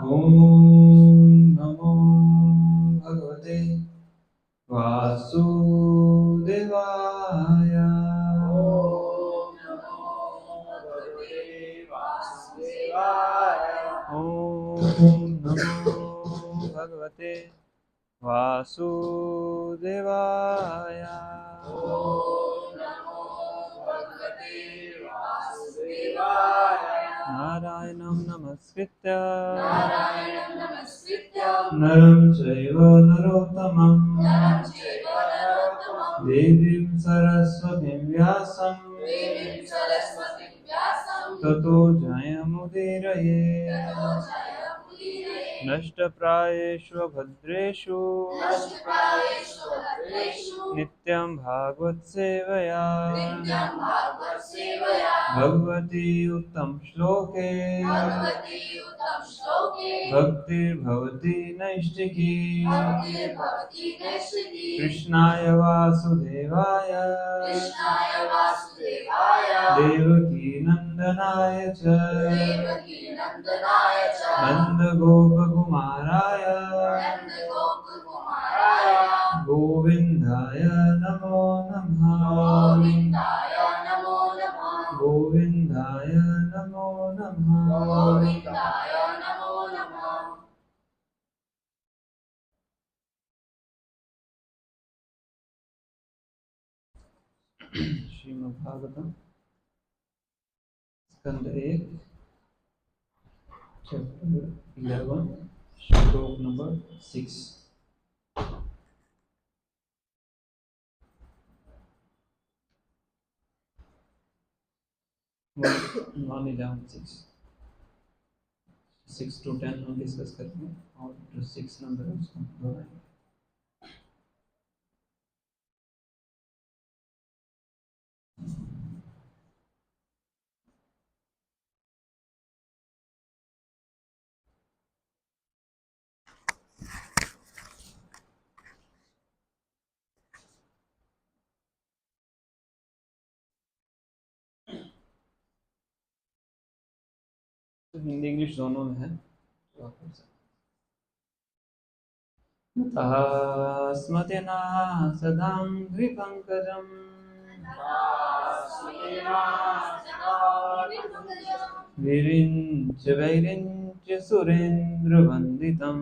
ॐ नमो भगवते वासुदेवाय। ॐ नमो भगवते वासुदेवाय। नारायणं नमस्कृत्य नरं चैव नरोत्तमं देवीं सरस्वतीं व्यासं ततो जयमुदीरये। नष्टप्रायेषु भद्रेषु नित्यं भागवत सेवया भगवती उत्तम श्लोके भक्तिर्भवती नैष्टिकी। कृष्णाय वासुदेवाय देवकी नंदनाय च नन्दगोपकुमाराय गोविन्दाय नमो नमः। गोविन्दाय नमो नमः। श्रीमद् भागवतम स्कंद 1 चैप्टर 11 श्लोक नंबर 6। 1, 6 to 10 हम डिस्कस करते हैं और जो 6 नंबर है उसको दोहराएंगे। तो हिंदी इंग्लिश दोनों में है तो आप पढ़ सकते हैं। स्मृतिना सदांघ्रिपंकजं विरिञ्च वैरिञ्च सुरेन्द्रवन्दितं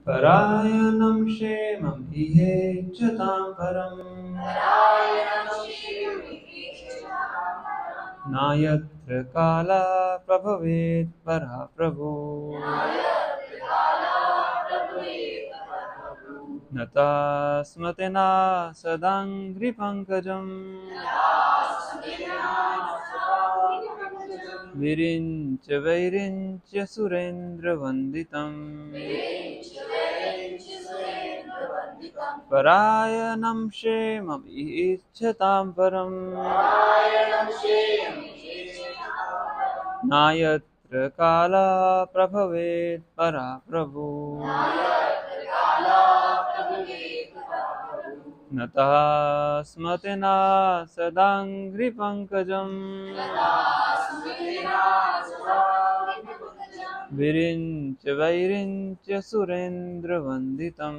परायणं क्षेमं इहेच्छतां परम् नायत्र काला प्रभवेत् परा प्रभो नता स्मृतिना सदांघ्रिपंकजं विरिञ्च वैरिञ्च सुरेन्द्रवन्दितं परायणं क्षेमम् इच्छतां परम् नायत्र काला प्रभवेत् परा प्रभो नतः स्मृतिना सदांघ्रिपंकजं विरिञ्च वैरिञ्च सुरेन्द्रवन्दितं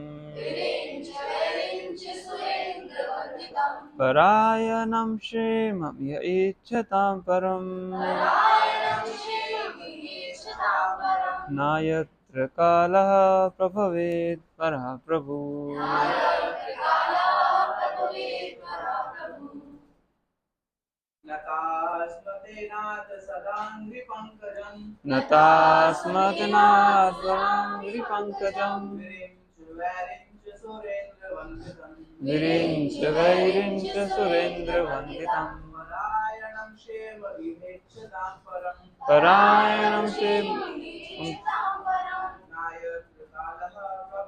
परायणं क्षेमम् इच्छतां परम् नायत्र कालः प्रभवेत् परः प्रभु नता स्मृतिना सदांघ्रिपंकजं विरिञ्च वैरिञ्च सुरेन्द्रवन्दितं परायणं क्षेम।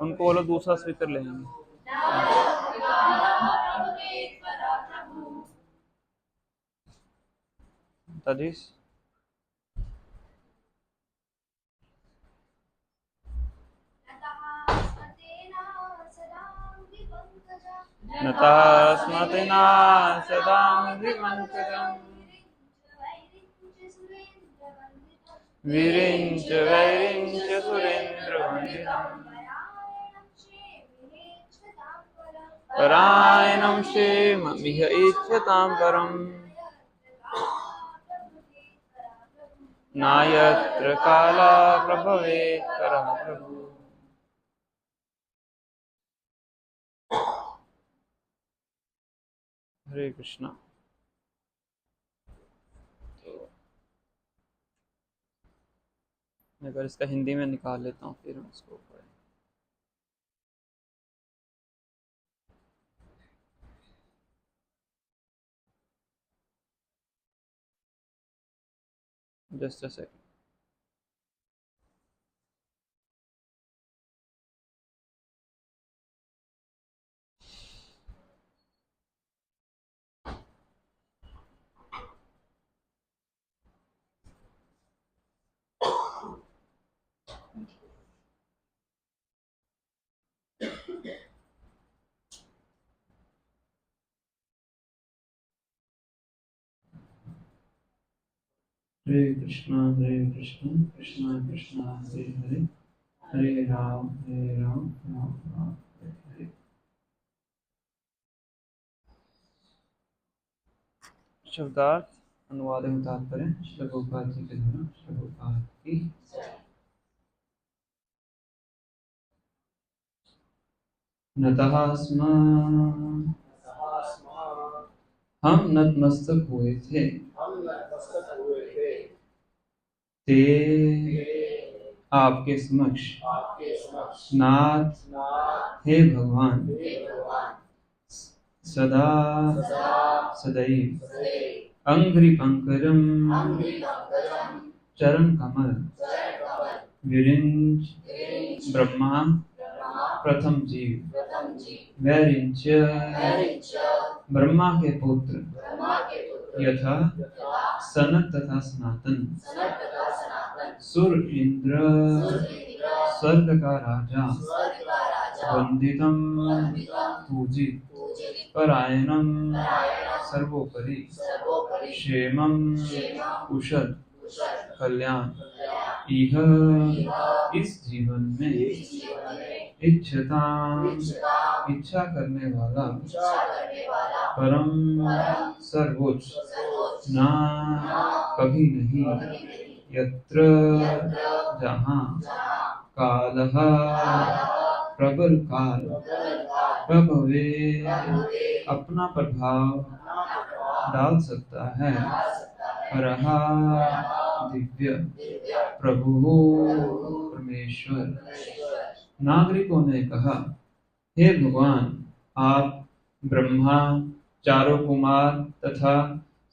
उनको बोलो दूसरा स्पीकर लेंगे। तदीश नता स्मृतिना सदांघ्रिपंकजं वीरिञ्च वैरिञ्च सुरेन्द्रवन्दितम् परायणं क्षेममिह इच्छतां परम् नायत्र काला प्रभवेत् करः प्रभु। हरे कृष्णा। तो मैं अगर इसका हिंदी में निकाल लेता हूँ फिर हम इसको पढ़ें। Just a second. Hare Krishna Krishna Krishna Hare Hare, Hare Rama Rama Rama Hare Hare. शब्दार्थ अनुवाद एवं तात्पर्य श्री प्रभुपाद जी के द्वारा श्री प्रभुपाद की। नतः स्म हम नतमस्तक हुए थे, ते आपके समक्ष, नाथ हे भगवान, सदा सदैव अंघ्रि पंकजम चरण कमल विरिंच ब्रह्मा प्रथम जीव वैरिंच ब्रह्मा के पुत्र यथा सनत तथा सनातन सुर इंद्र स्वर्ग का राजा वंदितम पूजित परायणम सर्वोपरि क्षेमम कुशल कल्याण इह इस जीवन में इच्छता इच्छा करने वाला परम सर्वोच्च ना कभी नहीं यत्र जहाँ कालः प्रबल काल प्रभवे अपना प्रभाव डाल सकता है, परहा दिव्य प्रभु परमेश्वर। नागरिकों ने कहा, हे भगवान, आप ब्रह्मा, चारों कुमार तथा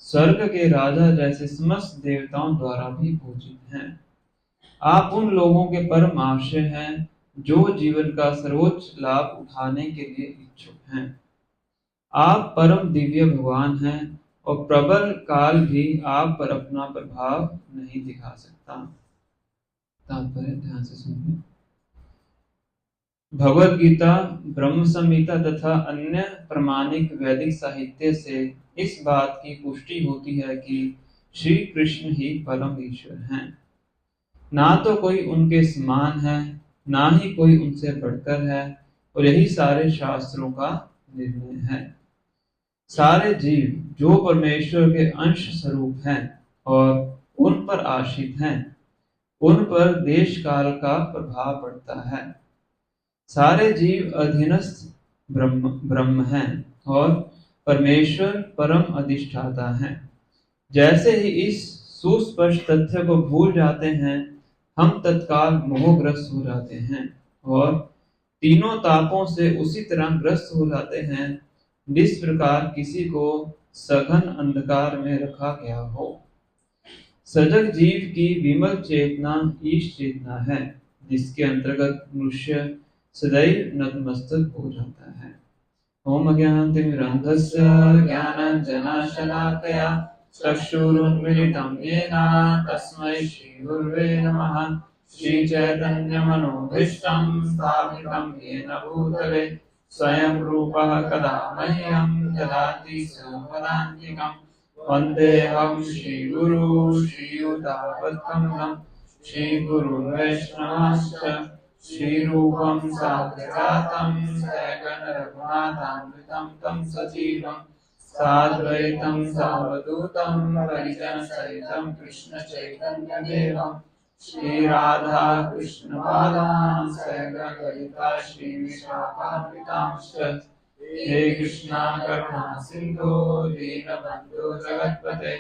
स्वर्ग के राजा जैसे समस्त देवताओं द्वारा भी पूजित हैं। आप उन लोगों के परम आश्रय हैं जो जीवन का सर्वोच्च लाभ उठाने के लिए इच्छुक हैं। आप परम दिव्य भगवान हैं और प्रबल काल भी आप पर अपना प्रभाव नहीं दिखा सकता। तात्पर्य ध्यान से सुनिए। भगवद गीता, ब्रह्म संहिता तथा अन्य प्रमाणिक वैदिक साहित्य से इस बात की पुष्टि होती है कि श्री कृष्ण ही परम ईश्वर हैं। ना तो कोई उनके समान है, ना ही कोई उनसे बढ़कर है, और यही सारे शास्त्रों का निर्णय है। सारे जीव जो परमेश्वर के अंश स्वरूप हैं और उन पर आश्रित हैं, उन पर देश काल का प्रभाव पड़ता है। सारे जीव अधीनस्थ ब्रह्म हैं और परमेश्वर परम अधिष्ठाता हैं। जैसे ही इस सुस्पष्ट तथ्य को भूल जाते हैं, हम तत्काल मोहग्रस्त हो जाते हैं और तीनों तापों से उसी तरह ग्रस्त हो जाते हैं जिस प्रकार किसी को सघन अंधकार में रखा गया हो। सजग जीव की विमल चेतना ईश चेतना है, जिसके अंतर्गत मनुष्य सदैव नतमस्तक हो जाता है। ओम अज्ञानतिमिरन्धस्य ज्ञानाञ्जनशलाकया चक्षुरुन्मीलितं येन तस्मै श्रीगुरुवे नमः। श्रीचैतन्यमनोभीष्टं स्थापितं येन भूतले स्वयं रूपः कदा मह्यं ददाति स्वपदान्तिकं। वन्देऽहं श्रीगुरू श्रीयुतापत्कमलं श्रीगुरुवैष्णवांश्च श्रीरूपं साग्रजातं सहगण रघुनाथान्वितं तं सजीवं साद्वैतं सावधूतं परिजनसहितं कृष्णचैतन्यदेवं श्रीराधा कृष्णपादान् सहगण ललिता श्रीविशाखान्वितांश्च हे कृष्णा करुणा सिंधु दीनबंधु जगत्पते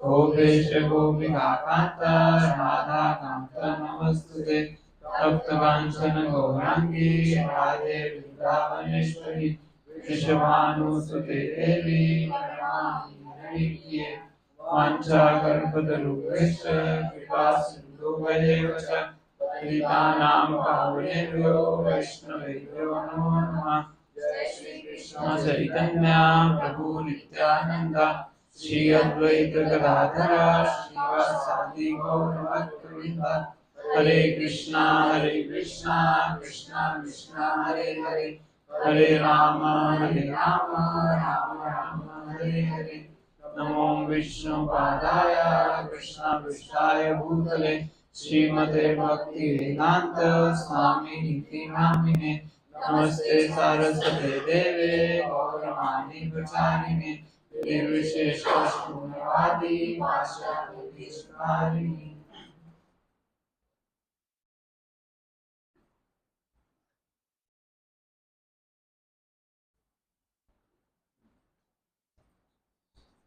गोपेश गोपिकान्त राधाकान्त नमस्तुते तप्तकाञ्चन गौराङ्गी राधे वृन्दावनेश्वरी वृषभानुसुते देवी प्रणमामि हरिप्रिये वाञ्छाकल्पतरुभ्यश्च कृपा सिन्धुभ्येव च पतितानां पावनेभ्यो वैष्णवेभ्यो नमो नमः जय श्री कृष्ण चैतन्य प्रभु नित्यानंद श्री अद्वैत गदाधर श्रीवासादि गौरभक्तवृंद हरे कृष्णा कृष्णा कृष्णा हरे हरे हरे राम राम राम हरे हरे नमो विष्णुपादाय कृष्णापृष्ठाय भूतले श्रीमते भक्ति वेदांत स्वामी इति नामिने नमस्ते सारस्वते देवे गौरवाणी प्रचारिणे निर्विशेष शून्यवादी भाषाकारिणी।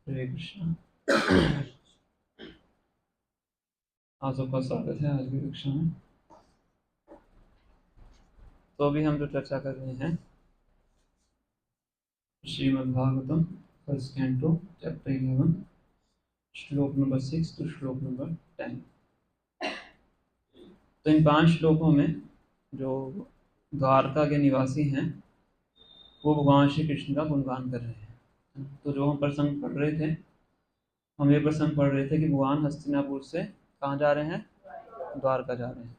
हरे कृष्ण। आप सबका स्वागत है आज की कक्षा में। तो अभी हम जो चर्चा कर रहे हैं श्रीमद्भागवतम फर्स्ट कैंटो चैप्टर 11 श्लोक नंबर 6 टू श्लोक नंबर 10। तो इन 5 श्लोकों में जो द्वारका के निवासी हैं वो भगवान श्री कृष्ण का गुणगान कर रहे हैं। तो जो हम प्रसंग पढ़ रहे थे, हम ये प्रसंग पढ़ रहे थे कि भगवान हस्तिनापुर से कहाँ जा रहे हैं, द्वारका जा रहे हैं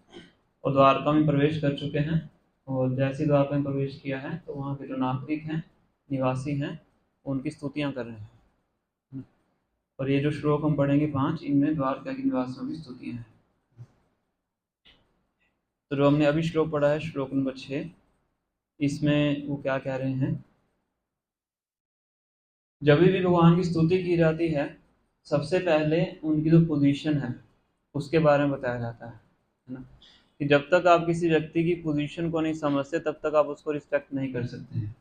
और द्वारका में प्रवेश कर चुके हैं। और जैसे द्वारका में प्रवेश किया है तो वहाँ के जो नागरिक हैं, निवासी हैं, उनकी स्तुतियाँ कर रहे हैं। और ये जो श्लोक हम पढ़ेंगे 5, इनमें द्वारका के निवासियों की स्तुतियाँ हैं। तो जो हमने अभी श्लोक पढ़ा है श्लोक नंबर 6, इसमें वो क्या कह रहे हैं, जब भी भगवान की स्तुति की जाती है सबसे पहले उनकी जो पोजीशन है उसके बारे में बताया जाता है ना, कि जब तक आप किसी व्यक्ति की पोजीशन को नहीं समझते तब तक आप उसको रिस्पेक्ट नहीं कर सकते हैं।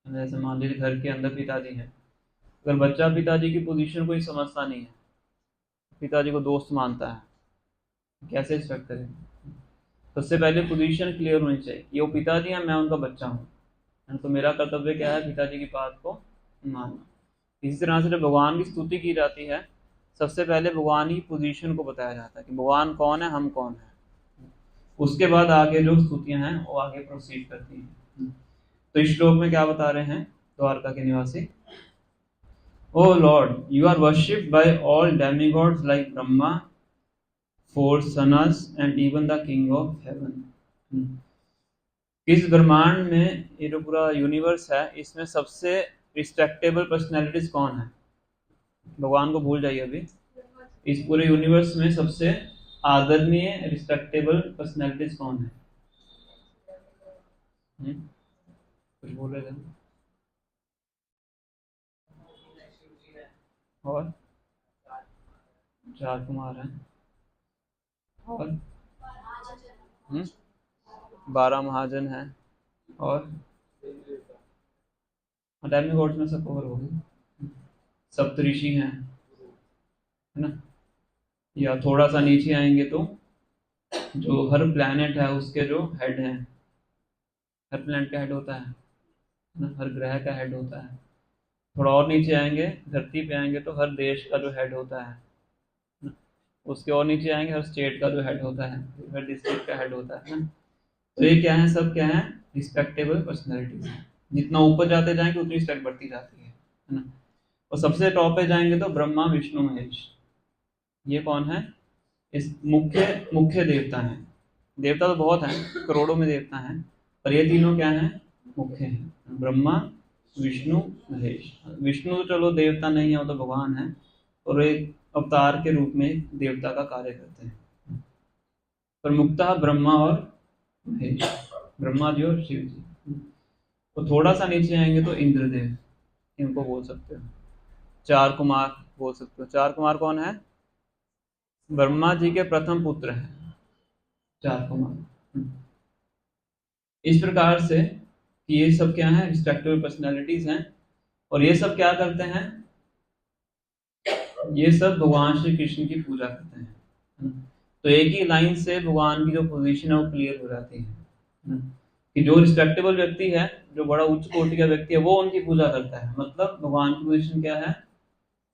जैसे मान लीजिए घर के अंदर पिताजी हैं, अगर बच्चा पिताजी की पोजीशन को ही समझता नहीं है, पिताजी को दोस्त मानता है, कैसे रिस्पेक्ट करें। सबसे पहले पोजीशन क्लियर होनी चाहिए, ये वो पिताजी हैं, मैं उनका बच्चा हूँ, तो मेरा कर्तव्य क्या है, पिताजी की बात को मानना। इसी तरह से जब भगवान की स्तुति की जाती है सबसे पहले भगवान की पोजीशन को बताया जाता है कि भगवान कौन है, हम कौन है। उसके बाद आगे जो स्तुतियां हैं वो आगे प्रोसीड करती हैं। तो इस श्लोक में क्या बता रहे हैं द्वारका के निवासी, O lord, you are worshipped by all demigods like Brahma, 4 sons and even the king of heaven. इस ब्रह्मांड में ये जो पूरा यूनिवर्स है इसमें सबसे रिस्पेक्टेबल पर्सनैलिटीज कौन है? भगवान को भूल जाइए, अभी इस पूरे यूनिवर्स में सबसे आदरणीय रिस्पेक्टेबल पर्सनैलिटीज कौन है? कुछ बोल रहे थे। और 4 कुमार हैं और 12 महाजन हैं और डेमिगॉड्स में सब कवर हो गए। सप्तऋषि हैं, है ना। या थोड़ा सा नीचे आएंगे तो जो हर प्लैनेट है उसके जो हेड हैं, हर प्लैनेट का हेड होता है ना, हर ग्रह का हेड होता है। थोड़ा और नीचे आएंगे, धरती पे आएंगे तो हर देश का जो हेड होता है ना? उसके और नीचे आएंगे हर स्टेट का जो हेड होता है, हर डिस्ट्रिक्ट का हेड होता है ना। तो ये क्या है, सब क्या है, रिस्पेक्टेबल पर्सनैलिटीज है। जितना ऊपर जाते जाएंगे उतनी रिस्पेक्ट बढ़ती जाती है ना। और सबसे टॉप पे जाएंगे तो ब्रह्मा विष्णु महेश, ये कौन है, इस मुख्य देवता हैं। देवता तो बहुत हैं, करोड़ों में देवता हैं, पर ये तीनों क्या हैं, मुख्य हैं, ब्रह्मा विष्णु महेश। विष्णु तो चलो देवता नहीं है, वो तो भगवान है और एक अवतार के रूप में देवता का कार्य करते हैं। प्रमुखतः ब्रह्मा और महेश, ब्रह्मा जी और शिव जी। तो थोड़ा सा नीचे आएंगे तो इंद्रदेव, इनको बोल सकते हो। चार कुमार बोल सकते हो। चार कुमार कौन है? ब्रह्मा जी के प्रथम पुत्र हैं चार कुमार। इस प्रकार से कि ये सब क्या है, रिस्पेक्टिव पर्सनैलिटीज हैं, और ये सब क्या करते हैं, ये सब भगवान श्री कृष्ण की पूजा करते हैं। तो एक ही लाइन से भगवान की जो पोजीशन है वो क्लियर हो जाती है कि जो रिस्पेक्टेबल व्यक्ति है, जो बड़ा उच्च कोटि का व्यक्ति है, वो उनकी पूजा करता है। मतलब भगवान की पोजीशन क्या है,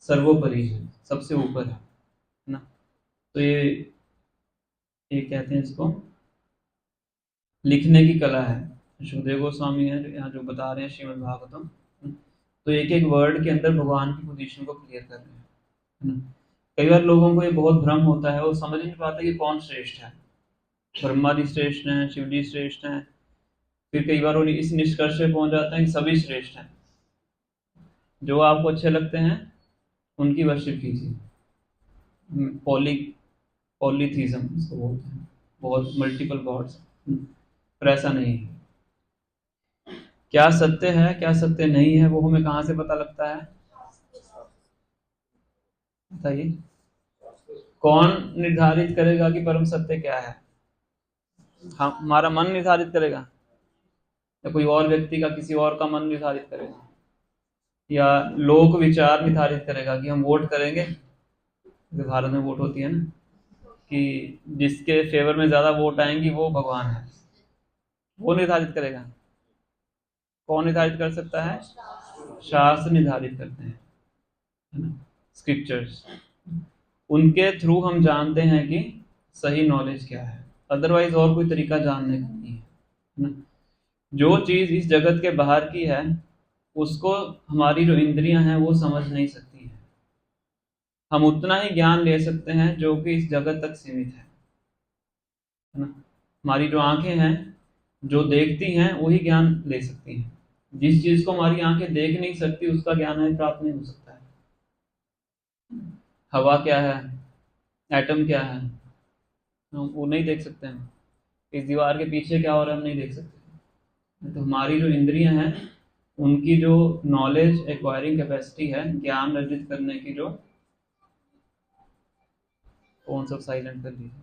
सर्वोपरि है, सबसे ऊपर है ना। तो ये कहते हैं इसको लिखने की कला है। सुखदेव गोस्वामी है यहाँ जो बता रहे हैं श्रीमद् भागवतम, तो एक एक वर्ड के अंदर भगवान की पोजीशन को क्लियर कर रहे हैं, है ना। कई बार लोगों को ये बहुत भ्रम होता है, वो समझ नहीं पाते कि कौन श्रेष्ठ है। ब्रह्मा जी श्रेष्ठ हैं, शिव जी श्रेष्ठ हैं, फिर कई बार वो इस निष्कर्ष पे पहुंच जाते हैं कि सभी श्रेष्ठ हैं। जो आपको अच्छे लगते हैं उनकी वर्शिप कीजिए। पॉलीथीज्म इसको बोलते हैं, बहुत मल्टीपल गॉड्स, पर ऐसा नहीं है। क्या सत्य है क्या सत्य नहीं है वो हमें कहाँ से पता लगता है, बताइए। कौन निर्धारित करेगा कि परम सत्य क्या है? हमारा मन निर्धारित करेगा, या कोई और व्यक्ति का, किसी और का मन निर्धारित करेगा, या लोक विचार निर्धारित करेगा कि हम वोट करेंगे? जो भारत में वोट होती है ना, कि जिसके फेवर में ज्यादा वोट आएंगी वो भगवान है, वो निर्धारित करेगा। कौन निर्धारित कर सकता है? शास्त्र निर्धारित करते हैं, है ना, स्क्रिप्चर्स। उनके थ्रू हम जानते हैं कि सही नॉलेज क्या है, अदरवाइज और कोई तरीका जानने का नहीं है ना। जो चीज इस जगत के बाहर की है उसको हमारी जो इंद्रियां हैं वो समझ नहीं सकती है। हम उतना ही ज्ञान ले सकते हैं जो कि इस जगत तक सीमित है ना। हमारी जो आंखें हैं जो देखती हैं वही ज्ञान ले सकती हैं। जिस चीज को हमारी आंखें देख नहीं सकती उसका ज्ञान हमें प्राप्त नहीं हो सकता है। हवा क्या है, एटम क्या है, हम वो नहीं देख सकते हैं। इस दीवार के पीछे क्या हो रहा है हम नहीं देख सकते। तो हमारी जो इंद्रियां हैं उनकी जो नॉलेज एक्वायरिंग कैपेसिटी है, ज्ञान अर्जित करने की, जो फोन सब साइलेंट कर दीजिए।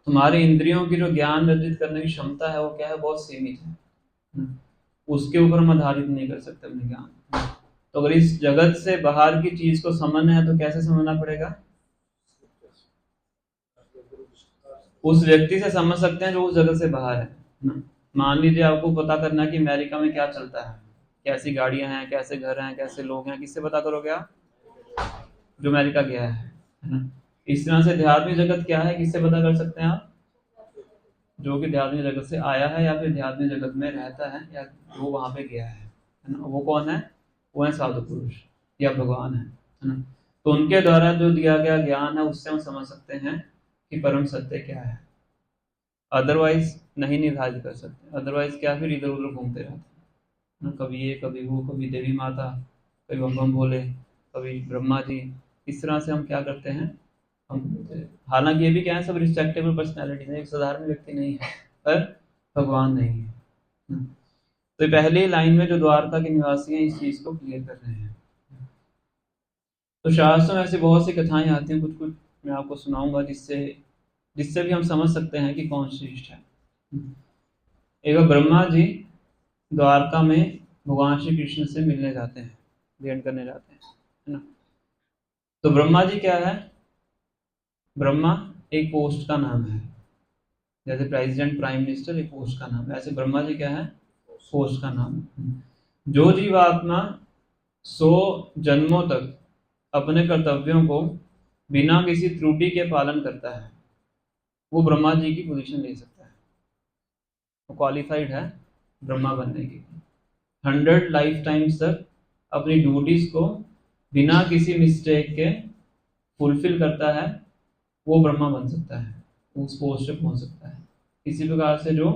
तुम्हारी इंद्रियों की जो ज्ञान अर्जित करने की क्षमता है वो क्या है, बहुत सीमित है। उसके ऊपर हम आधारित नहीं कर सकते अपने ज्ञान। तो अगर इस जगत से बाहर की चीज को समझना है तो कैसे समझना पड़ेगा? उस व्यक्ति से समझ सकते हैं जो उस जगत से बाहर है ना। मान लीजिए आपको पता करना है कि अमेरिका में क्या चलता है, कैसी गाड़ियां हैं, कैसे घर हैं, कैसे लोग हैं, किससे पता करोगे आप? जो अमेरिका गया है ना। इस तरह से ध्यात्मिक जगत क्या है, किससे पता कर सकते हैं आप? जो कि ध्यात्मिक जगत से आया है या फिर ध्यात्मिक जगत में रहता है या जो वहां पे गया है ना। वो कौन है? वो है साधु पुरुष या भगवान है ना। तो उनके द्वारा जो दिया गया ज्ञान है उससे हम समझ सकते हैं कि परम सत्य क्या है। अदरवाइज नहीं निर्धारित कर सकते। अदरवाइज क्या, फिर इधर उधर घूमते रहते हैं ना, कभी ये कभी वो, कभी देवी माता, कभी बम बम भोले, कभी ब्रह्मा जी। इस तरह से हम क्या करते हैं, हम, हालांकि ये भी क्या है, सब रिस्पेक्टेबल पर्सनैलिटी है, एक साधारण व्यक्ति नहीं है, पर भगवान नहीं है। तो पहली लाइन में जो द्वारका के निवासी हैं इस चीज को क्लियर कर रहे हैं। तो शास्त्रों में ऐसी बहुत सी कथाएं आती हैं, कुछ कुछ मैं आपको सुनाऊंगा जिससे जिससे भी हम समझ सकते हैं कि कौन श्रेष्ठ है। एक बार ब्रह्मा जी द्वारका में भगवान श्री कृष्ण से मिलने जाते हैं, भेंट करने जाते हैं, है ना। तो ब्रह्मा जी क्या है, ब्रह्मा एक पोस्ट का नाम है। जैसे प्रेसिडेंट, प्राइम मिनिस्टर एक पोस्ट का नाम है, ऐसे ब्रह्मा जी क्या है, पोस्ट का नाम है। जो जीवात्मा 100 जन्मों तक अपने कर्तव्यों को बिना किसी त्रुटि के पालन करता है वो ब्रह्मा जी की पोजीशन ले सकता है, वो क्वालिफाइड है ब्रह्मा बनने की। 100 लाइफ टाइम्स तक अपनी ड्यूटीज को बिना किसी मिस्टेक के फुलफिल करता है वो ब्रह्मा बन सकता है, उस पोस्ट पे पहुंच सकता है। इसी प्रकार से जो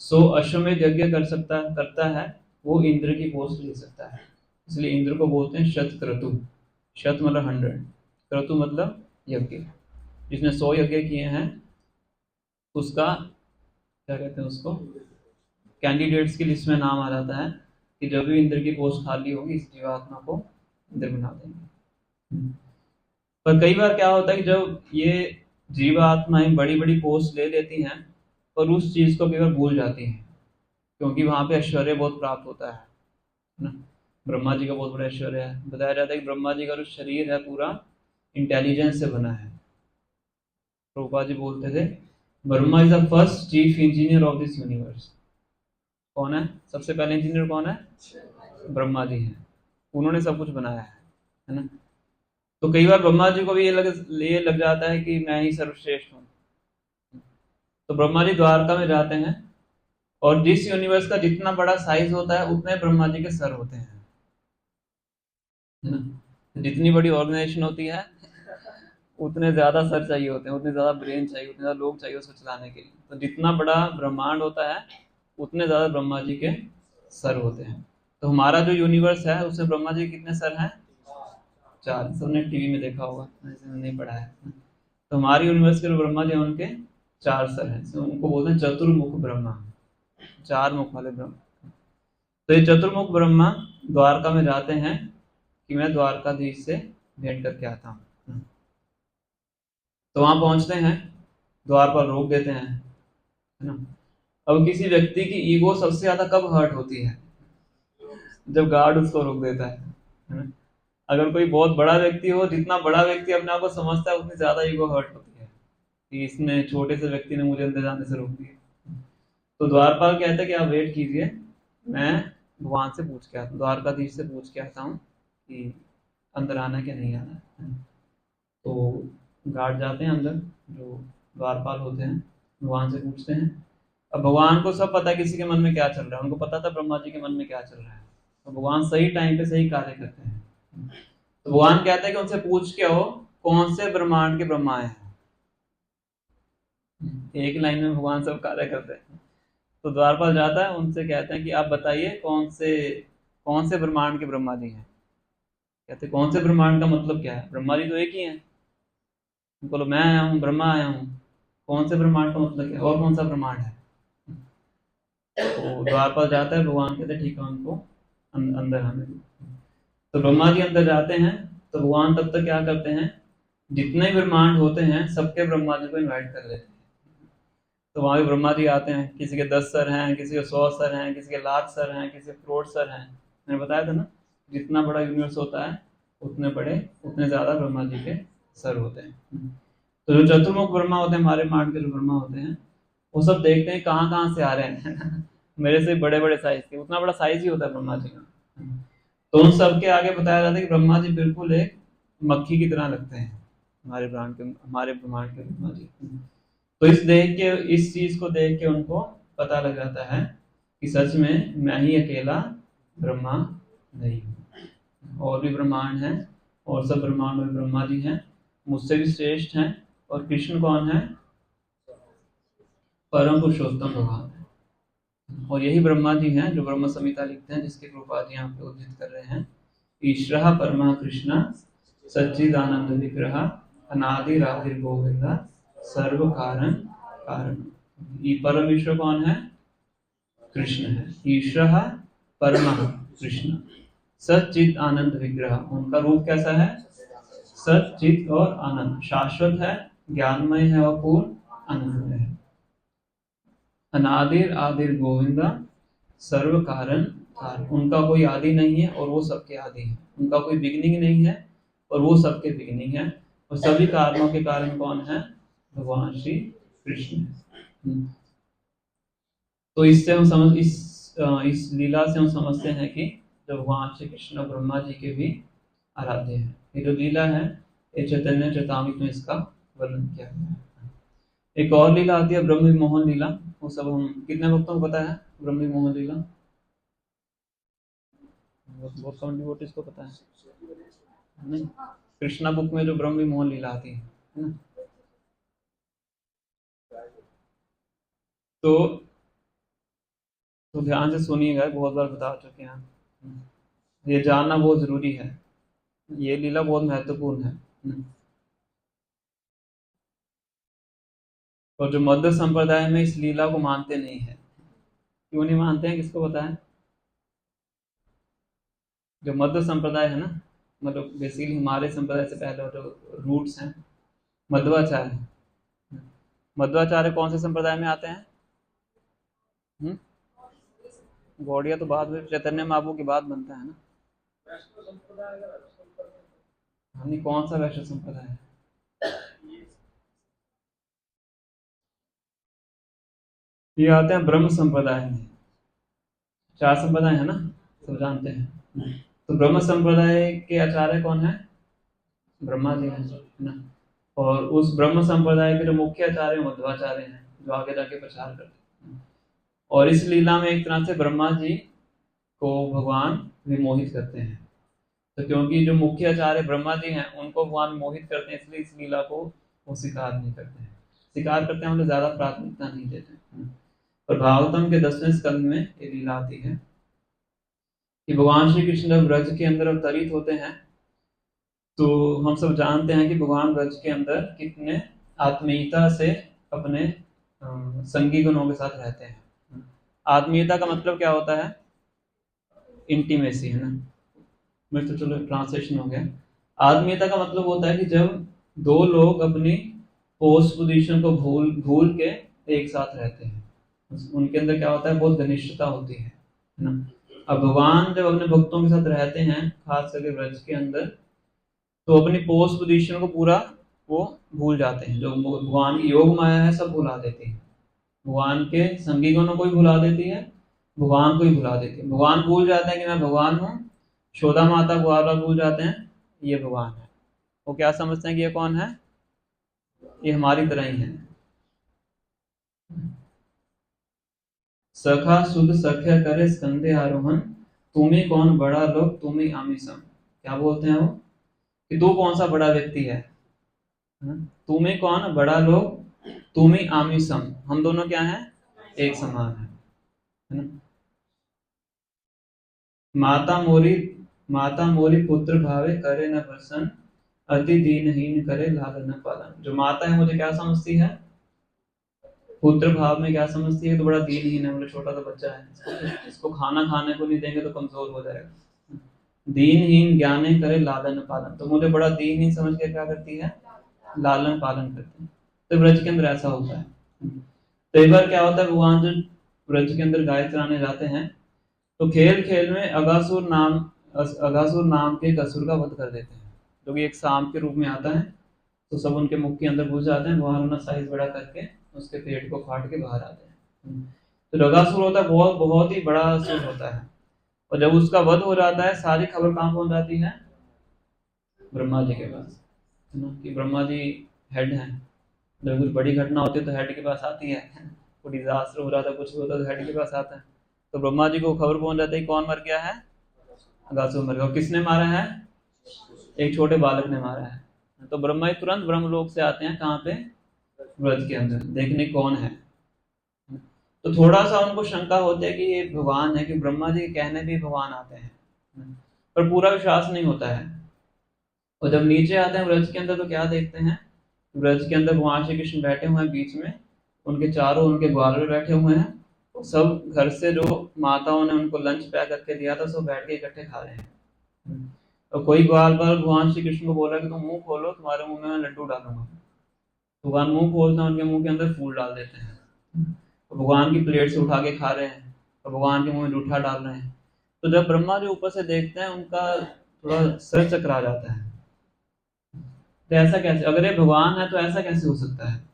100 अश्वमेध यज्ञ करता है वो इंद्र की पोस्ट ले सकता है। इसलिए इंद्र को बोलते हैं शत क्रतु। शत मतलब 100, क्रतु मतलब यज्ञ। जिसने 100 यज्ञ किए हैं उसका क्या कहते हैं उसको, कैंडिडेट्स की लिस्ट में नाम आ जाता है कि जब भी इंद्र की पोस्ट खाली होगी इस जीवात्मा को इंद्र बना देंगे। पर कई बार क्या होता है कि जब ये जीवात्माएं बड़ी बड़ी पोस्ट ले लेती हैं पर उस चीज को कई बार भूल जाती हैं, क्योंकि वहां पे ऐश्वर्य बहुत प्राप्त होता है ना। ब्रह्मा जी का बहुत बड़ा ऐश्वर्य है। बताया जाता है कि ब्रह्मा जी का जो शरीर है पूरा इंटेलिजेंस से बना है। प्रभुपाद जी बोलते थे Brahma is the first chief engineer of this universe. कौन है सबसे पहले इंजीनियर, कौन है? ब्रह्मा जी हैं। उन्होंने सब कुछ बनाया है ना। तो कई बार ब्रह्मा जी को भी ये लग जाता है कि मैं ही सर्वश्रेष्ठ हूँ। तो ब्रह्मा जी द्वारका में जाते हैं और जिस यूनिवर्स का जितना बड़ा साइज होता है उतने ब्रह्मा जी के सर होते हैं, है ना। जितनी बड़ी ऑर्गेनाइजेशन होती है उतने ज्यादा सर चाहिए होते हैं, उतने ज्यादा ब्रेन चाहिए, उतने ज्यादा लोग चाहिए उसको चलाने के लिए। तो जितना बड़ा ब्रह्मांड होता है उतने ज्यादा ब्रह्मा जी के सर होते हैं। तो हमारा जो यूनिवर्स है उसमें ब्रह्मा जी के कितने सर हैं? 4। सबने टीवी में देखा होगा, ऐसे नहीं पढ़ा है। तो हमारे यूनिवर्स के जो ब्रह्मा जी हैं उनके 4 सर हैं, तो उनको बोलते हैं चतुर्मुख ब्रह्मा, 4 मुख वाले ब्रह्मा। तो ये चतुर्मुख ब्रह्मा द्वारका में जाते हैं कि मैं द्वारकाधीश से भेंट करके आता हूँ। तो वहां पहुंचते हैं, द्वार पर रोक देते हैं, है ना। अब किसी व्यक्ति की ईगो सबसे ज्यादा कब हर्ट होती है? जब गार्ड उसको रोक देता है ना। अगर कोई बहुत बड़ा व्यक्ति हो, जितना बड़ा व्यक्ति अपने आप को समझता है उतनी ज्यादा ईगो हर्ट होती है कि इसने, छोटे से व्यक्ति ने मुझे अंदर जाने से रोक दिया। तो द्वारपाल कहता है कि आप वेट कीजिए, मैं भगवान से पूछ के आता हूँ, द्वारकाधीश से पूछ के आता हूँ कि अंदर आना क्या नहीं आना। तो गार्ड जाते हैं अंदर, जो द्वारपाल होते हैं, भगवान से पूछते हैं। अब भगवान को सब पता है किसी के मन में क्या चल रहा है, उनको पता था ब्रह्मा जी के मन में क्या चल रहा है। तो भगवान सही टाइम पे सही कार्य करते हैं। तो भगवान कहते हैं कि उनसे पूछ के हो कौन से ब्रह्मांड के ब्रह्मा हैं। एक लाइन में भगवान सब कार्य करते हैं। तो द्वारपाल जाता है, उनसे कहते हैं कि आप बताइए कौन से ब्रह्मांड के ब्रह्मा जी हैं। कहते हैं कौन से ब्रह्मांड का मतलब क्या है, ब्रह्मा जी तो एक ही हैं। बोलो मैं आया हूँ, ब्रह्मा आया हूँ, कौन से ब्रह्मांड का मतलब क्या है और कौन सा ब्रह्मांड है। तो द्वारपाल जाता है, भगवान कहते हैं ठीक है उनको अंदर आने दो। तो ब्रह्मा जी अंदर जाते हैं। तो भगवान तब तक क्या करते हैं, जितने ब्रह्मांड होते हैं सबके ब्रह्मा जी को इनवाइट कर लेते हैं। तो वहां भी ब्रह्मा जी आते हैं, किसी के 10 सर हैं, किसी के 100 सर हैं, किसी के लाख सर हैं, किसी के करोड़ सर हैं। मैंने बताया था ना, जितना बड़ा यूनिवर्स होता है उतने ज्यादा ब्रह्मा जी के सर होते हैं। तो जो चतुर्मुख ब्रह्मा होते हैं, हमारे मार्ग के जो ब्रह्मा होते हैं, वो सब देखते हैं कहाँ कहाँ से आ रहे हैं मेरे से बड़े बड़े साइज के, उतना बड़ा साइज ही होता है ब्रह्मा जी का। तो उन सब के आगे बताया जाता है कि ब्रह्मा जी बिल्कुल एक मक्खी की तरह लगते हैं, हमारे ब्रह्मांड के ब्रह्मा जी। तो इस चीज को देख के उनको पता लग जाता है कि सच में मैं ही अकेला ब्रह्मा नहीं हूँ, और भी ब्रह्मांड हैं, और सब ब्रह्मांड में ब्रह्मा जी हैं, मुझसे भी श्रेष्ठ हैं। और कृष्ण कौन है? परम पुरुषोत्तम भगवान है। और यही ब्रह्मा जी हैं जो ब्रह्म संहिता लिखते हैं, जिसके प्रभुपाद यहाँ पे उद्धृत कर रहे हैं। ईश्वरः परमः कृष्ण सच्चिदानंद विग्रह अनादिरादिर गोविंद सर्व कारण कारण। ये परम ईश्वर कौन है? कृष्ण है। ईश्वर परमः कृष्ण सच्चित आनंद विग्रह, उनका रूप कैसा है? सच्चित और आनंद, शाश्वत है, ज्ञानमय है और पूर्ण आनंद है। अनादिर आदिर गोविंदा सर्व कारण कारण, उनका कोई आदि नहीं है और वो सबके आदि है। उनका कोई बिगनिंग नहीं है और वो सबके बिगनिंग है। और सभी कारणों के कारण कौन है? भगवान श्री कृष्ण है। तो इससे हम इस लीला से हम समझते हैं कि जो भगवान श्री कृष्ण ब्रह्मा जी के भी आराध्य है। ये जो लीला है ये चैतन्य चेतावनी में इसका वर्णन किया गया है। एक और लीला आती है ब्रह्म मोहन लीला। वो सब हम कितने भक्तों को पता है ब्रह्म मोहन लीला? बहुत कम डिवोटीज को पता है नहीं। कृष्णा बुक में जो ब्रह्म मोहन लीला आती है ना, तो ध्यान से सुनिएगा, बहुत बार बता चुके हैं। ये जानना बहुत जरूरी है, ये लीला बहुत महत्वपूर्ण है। और जो मध्य संप्रदाय में इस लीला को मानते नहीं है। क्यों नहीं मानते हैं, किसको पता है? जो मध्य संप्रदाय है ना, मतलब बेसिकली हमारे संप्रदाय से पहले जो रूट्स हैं मध्वाचार्य। मध्वाचार्य कौन से संप्रदाय में आते हैं? गौड़िया तो बाद में चैतन्य महाप्रभु की बात बनता है ना। नहीं, कौन सा वैष्णव संप्रदाय है? ये आते हैं ब्रह्म संप्रदाय में। 4 संप्रदाय है ना, सब जानते हैं। तो ब्रह्म संप्रदाय के आचार्य कौन है? ब्रह्मा जी हैं ना। और उस ब्रह्म संप्रदाय के जो मुख्य आचार्य मध्वाचार्य हैं, जो आगे जाके प्रचार करते हैं। और इस लीला में एक तरह से ब्रह्मा जी को भगवान विमोहित करते हैं। तो क्योंकि जो मुख्य आचार्य ब्रह्मा जी हैं उनको भगवान मोहित करते हैं, इसलिए इस लीला को वो स्वीकार नहीं करते हैं। स्वीकार करते हैं मतलब ज्यादा प्राथमिकता नहीं देते हैं। और भागवतम के 10वें स्कंद में ये लीला आती है कि भगवान श्री कृष्ण जब ब्रज के अंदर अवतरित होते हैं, तो हम सब जानते हैं कि भगवान ब्रज के अंदर कितने आत्मीयता से अपने संगी गणों के साथ रहते हैं। आत्मीयता का मतलब क्या होता है? इंटीमेसी, है ना। मैं तो चलो ट्रांसलेशन हो गया। आत्मीयता का मतलब होता है कि जब दो लोग अपनी पोस्ट पोजीशन को भूल भूल के एक साथ रहते हैं, उनके अंदर क्या होता है? बहुत घनिष्ठता होती है ना। अब भगवान जब अपने भक्तों के साथ रहते हैं, खास करके ब्रज के अंदर, तो अपनी पोस्ट पोजीशन को पूरा वो भूल जाते हैं। जो भगवान की योग माया है सब भुला देती है। भगवान के संगी गणों को भी भुला देती है, भगवान को ही भुला देती है। भगवान भूल जाते हैं कि मैं भगवान हूँ। शोधा माता ग्वाला भूल जाते हैं ये भगवान है। वो क्या समझते हैं कि ये कौन है? ये हमारी तरह ही है। सखा सुध सख्य करे स्कंदे आरोहण, तुम्हें कौन बड़ा लोग तुम्हें आमिसम। क्या बोलते हैं वो? कि तू कौन सा बड़ा व्यक्ति है? तुम्हें कौन बड़ा लोग तुम्हें आमिसम, हम दोनों क्या हैं? एक समान है ना। माता मोरी पुत्र भावे करे न प्रसन्न, अति दीनहीन करे लालन पालन। जो माता है मुझे क्या समझती है? पुत्र भाव में क्या समझती है? तो बड़ा दीनहीन है, मतलब छोटा सा बच्चा है, इसको खाना खाने को नहीं देंगे तो कमजोर हो जाएगा। दीनहीन ज्ञाने करे लालन पालन, तो मुझे बड़ा दीनहीन समझ के क्या करती है? लालन पालन करती है। तो ब्रज के अंदर ऐसा होता है। तो एक बार क्या होता है, भगवान जो ब्रज के अंदर गाय चराने जाते हैं, तो खेल खेल में अगासुर नाम के एक असुर का वध कर देते हैं, जो कि एक सांप के रूप में आता है। तो सब उनके मुख के अंदर घुस जाते हैं। भगवान अपना साइज बड़ा करके उसके पेट को फाड़ के बाहर आते हैं। तो रगासुर होता है, बहुत बहुत ही बड़ा असुर होता है। और जब उसका वध हो जाता है, सारी खबर कहाँ पहुंच जाती है? ब्रह्मा जी के पास, है ना। कि ब्रह्मा जी हेड हैं। जब कुछ बड़ी घटना होती है तो हेड के पास आती है। कोई डिजास्टर हो रहा था, कुछ भी होता है तो हेड के पास आता है। तो ब्रह्मा जी को खबर पहुंच जाती है कौन मर गया है? अगासुर मर गया। और किसने मारा है? एक छोटे बालक ने मारा है। तो ब्रह्मा जी तुरंत ब्रह्मलोक से आते हैं, कहाँ पे? ब्रज के अंदर, देखने कौन है। तो थोड़ा सा उनको शंका होती है कि ये भगवान है, कि ब्रह्मा जी के कहने भी भगवान आते हैं, पर पूरा विश्वास नहीं होता है। और जब नीचे आते हैं ब्रज के अंदर, तो क्या देखते हैं? ब्रज के अंदर भगवान श्री कृष्ण बैठे हुए हैं बीच में, उनके चारों उनके ग्वालर बैठे हुए हैं। सब घर से जो माताओं ने उनको लंच पैक करके दिया था, सब बैठ के इकट्ठे खा रहे हैं। और कोई ग्वालर भगवान श्री कृष्ण को बोल रहा है कि तुम मुंह खोलो, तुम्हारे मुंह में मैं लड्डू डालूंगा। भगवान मुंह खोलते हैं, उनके मुंह के अंदर फूल डाल देते हैं। और भगवान की प्लेट से उठा के खा रहे हैं, और भगवान के मुंह में जूठा डाल रहे हैं। तो जब ब्रह्मा जी ऊपर से देखते हैं, उनका थोड़ा सर चकरा जाता है। तो ऐसा कैसे? अगर ये भगवान है तो ऐसा कैसे हो सकता है?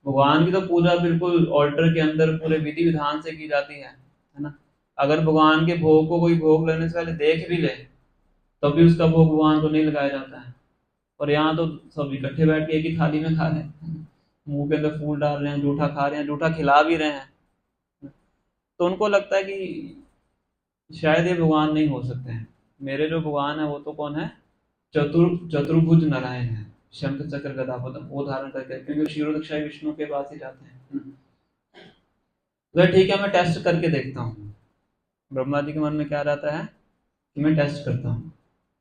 भगवान की तो पूजा बिल्कुल ऑल्टर के अंदर पूरे विधि विधान से की जाती है ना। अगर भगवान के भोग को कोई भोग लेने से पहले देख भी ले, तब भी उसका भोग भगवान को नहीं लगाया जाता है। और यहाँ तो सब इकट्ठे बैठ के एक ही थाली में खा रहे हैं, मुंह के अंदर फूल डाल रहे हैं, जूठा खा रहे हैं, जूठा खिला भी रहे हैं। तो उनको लगता है कि शायद ये भगवान नहीं हो सकते हैं। मेरे जो भगवान है वो तो कौन है? चतुर्भुज नारायण है, शंख चक्र गदा पद्म वो धारण करके, क्योंकि क्षीरोदक्षाई विष्णु के पास ही जाते हैं। तो ठीक है, मैं टेस्ट करके देखता हूँ। ब्रह्मा जी के मन में क्या रहता है कि मैं टेस्ट करता हूँ।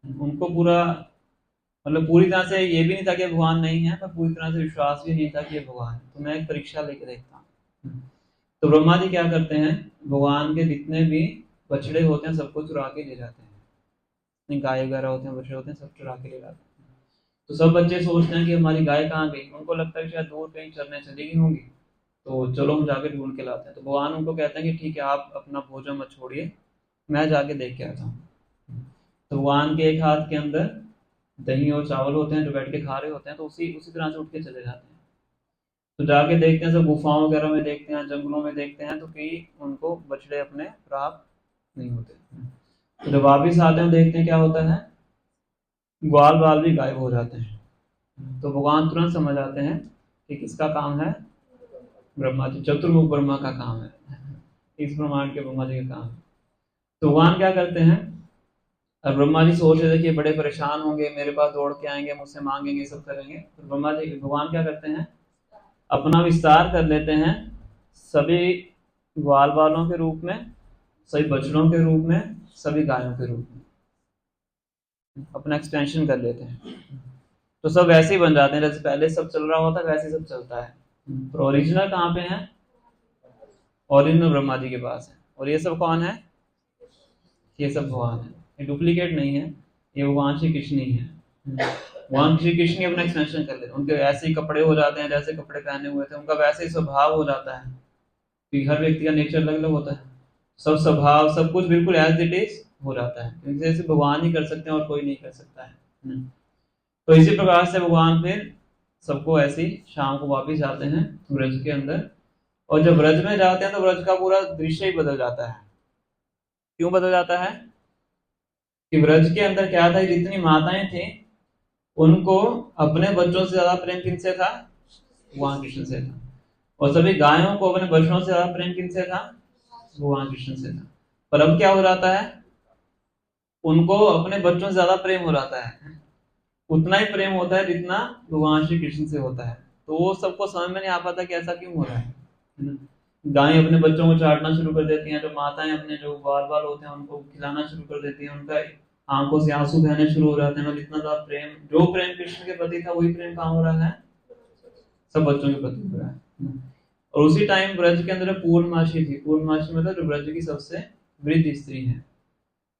उनको पूरा मतलब पूरी तरह से ये भी नहीं था कि भगवान नहीं है, पर पूरी तरह से विश्वास भी नहीं था कि ये भगवान है। तो मैं एक परीक्षा लेके देखता हूँ। तो ब्रह्मा जी क्या करते हैं, भगवान के जितने भी बछड़े होते हैं सबको चुरा के ले जाते हैं। गाय वगैरह होते हैं, बछड़े होते हैं, सब चुरा के ले जाते हैं। तो सब बच्चे सोचते हैं कि हमारी गाय कहाँ गई। उनको लगता है कि शायद दूर कहीं चरने चली गई होंगी, तो चलो हम जाके ढूंढ के लाते हैं। तो भगवान उनको कहते हैं कि ठीक है, आप अपना भोजन मत छोड़िए, मैं जाके देख के आता हूँ। तो भगवान के एक हाथ के अंदर दही और चावल होते हैं जो बैठ के खा रहे होते हैं, तो उसी उसी तरह से उठ के चले जाते हैं। तो जाके देखते हैं, सब गुफाओं वगैरह में देखते हैं, जंगलों में देखते हैं, तो कहीं उनको बछड़े अपने प्राप्त नहीं होते। तो जब वापिस आते हैं देखते हैं क्या होता है, ग्वाल बाल भी गायब हो जाते हैं। तो भगवान तुरंत समझ आते हैं कि किसका काम है, ब्रह्मा जी, चतुर्मुख ब्रह्मा का काम है, इस ब्रह्मांड के ब्रह्मा जी का काम है। तो भगवान क्या करते हैं, अब ब्रह्मा जी सोच रहे थे कि बड़े परेशान होंगे, मेरे पास दौड़ के आएंगे, मुझसे मांगेंगे, सब करेंगे। तो ब्रह्मा जी, भगवान क्या करते हैं, अपना विस्तार कर लेते हैं, सभी ग्वाल बालों के रूप में, सभी बछड़ों के रूप में, सभी गायों के रूप में अपना एक्सटेंशन कर लेते हैं। तो सब वैसे ही बन जाते हैं जैसे पहले सब चल रहा होता है, वैसे ही सब चलता है। तो ओरिजिनल कहाँ पे है, ओरिजिनल ब्रह्मा जी के पास है। और ये सब कौन है, ये सब भगवान है, ये डुप्लीकेट नहीं है, ये भगवान श्री कृष्ण ही है। भगवान श्री कृष्ण अपना एक्सटेंशन कर लेते हैं, उनके ऐसे ही कपड़े हो जाते हैं जैसे कपड़े पहने हुए थे, उनका वैसे ही स्वभाव हो जाता है, क्योंकि हर व्यक्ति का नेचर अलग अलग होता है। सब स्वभाव सब कुछ बिल्कुल एज इट इज हो जाता है, क्योंकि जैसे भगवान ही कर सकते हैं और कोई नहीं कर सकता है। तो इसी प्रकार से भगवान फिर सबको ऐसे ही शाम को वापिस आते हैं ब्रज के अंदर। और जब ब्रज में जाते हैं तो ब्रज का पूरा दृश्य ही बदल जाता है। क्यों बदल जाता है, कि ब्रज के अंदर क्या था, जितनी माताएं थी उनको अपने बच्चों से ज्यादा प्रेम किनसे था, भगवान कृष्ण से था। और सभी गायों को अपने बछड़ों से ज्यादा प्रेम किनसे था, भगवान कृष्ण से था। पर अब क्या हो जाता है, उनको अपने बच्चों से ज्यादा प्रेम हो जाता है, उतना ही प्रेम होता है जितना भगवान श्री कृष्ण से होता है। तो वो सबको समझ में नहीं आ पाता कि ऐसा क्यों हो रहा है। गायें अपने बच्चों को चाटना शुरू कर देती हैं, जो माताएं अपने जो बाल बाल होते हैं उनको खिलाना शुरू कर देती हैं, उनका आंखों से आंसू बहने शुरू हो जाते हैं। जितना ज्यादा प्रेम, जो प्रेम कृष्ण के प्रति था वही प्रेम कहाँ हो रहा है, सब बच्चों के प्रति हो रहा है। और उसी टाइम ब्रज के अंदर पूर्णमासी थी। पूर्णमासी मतलब जो ब्रज की सबसे वृद्ध स्त्री है।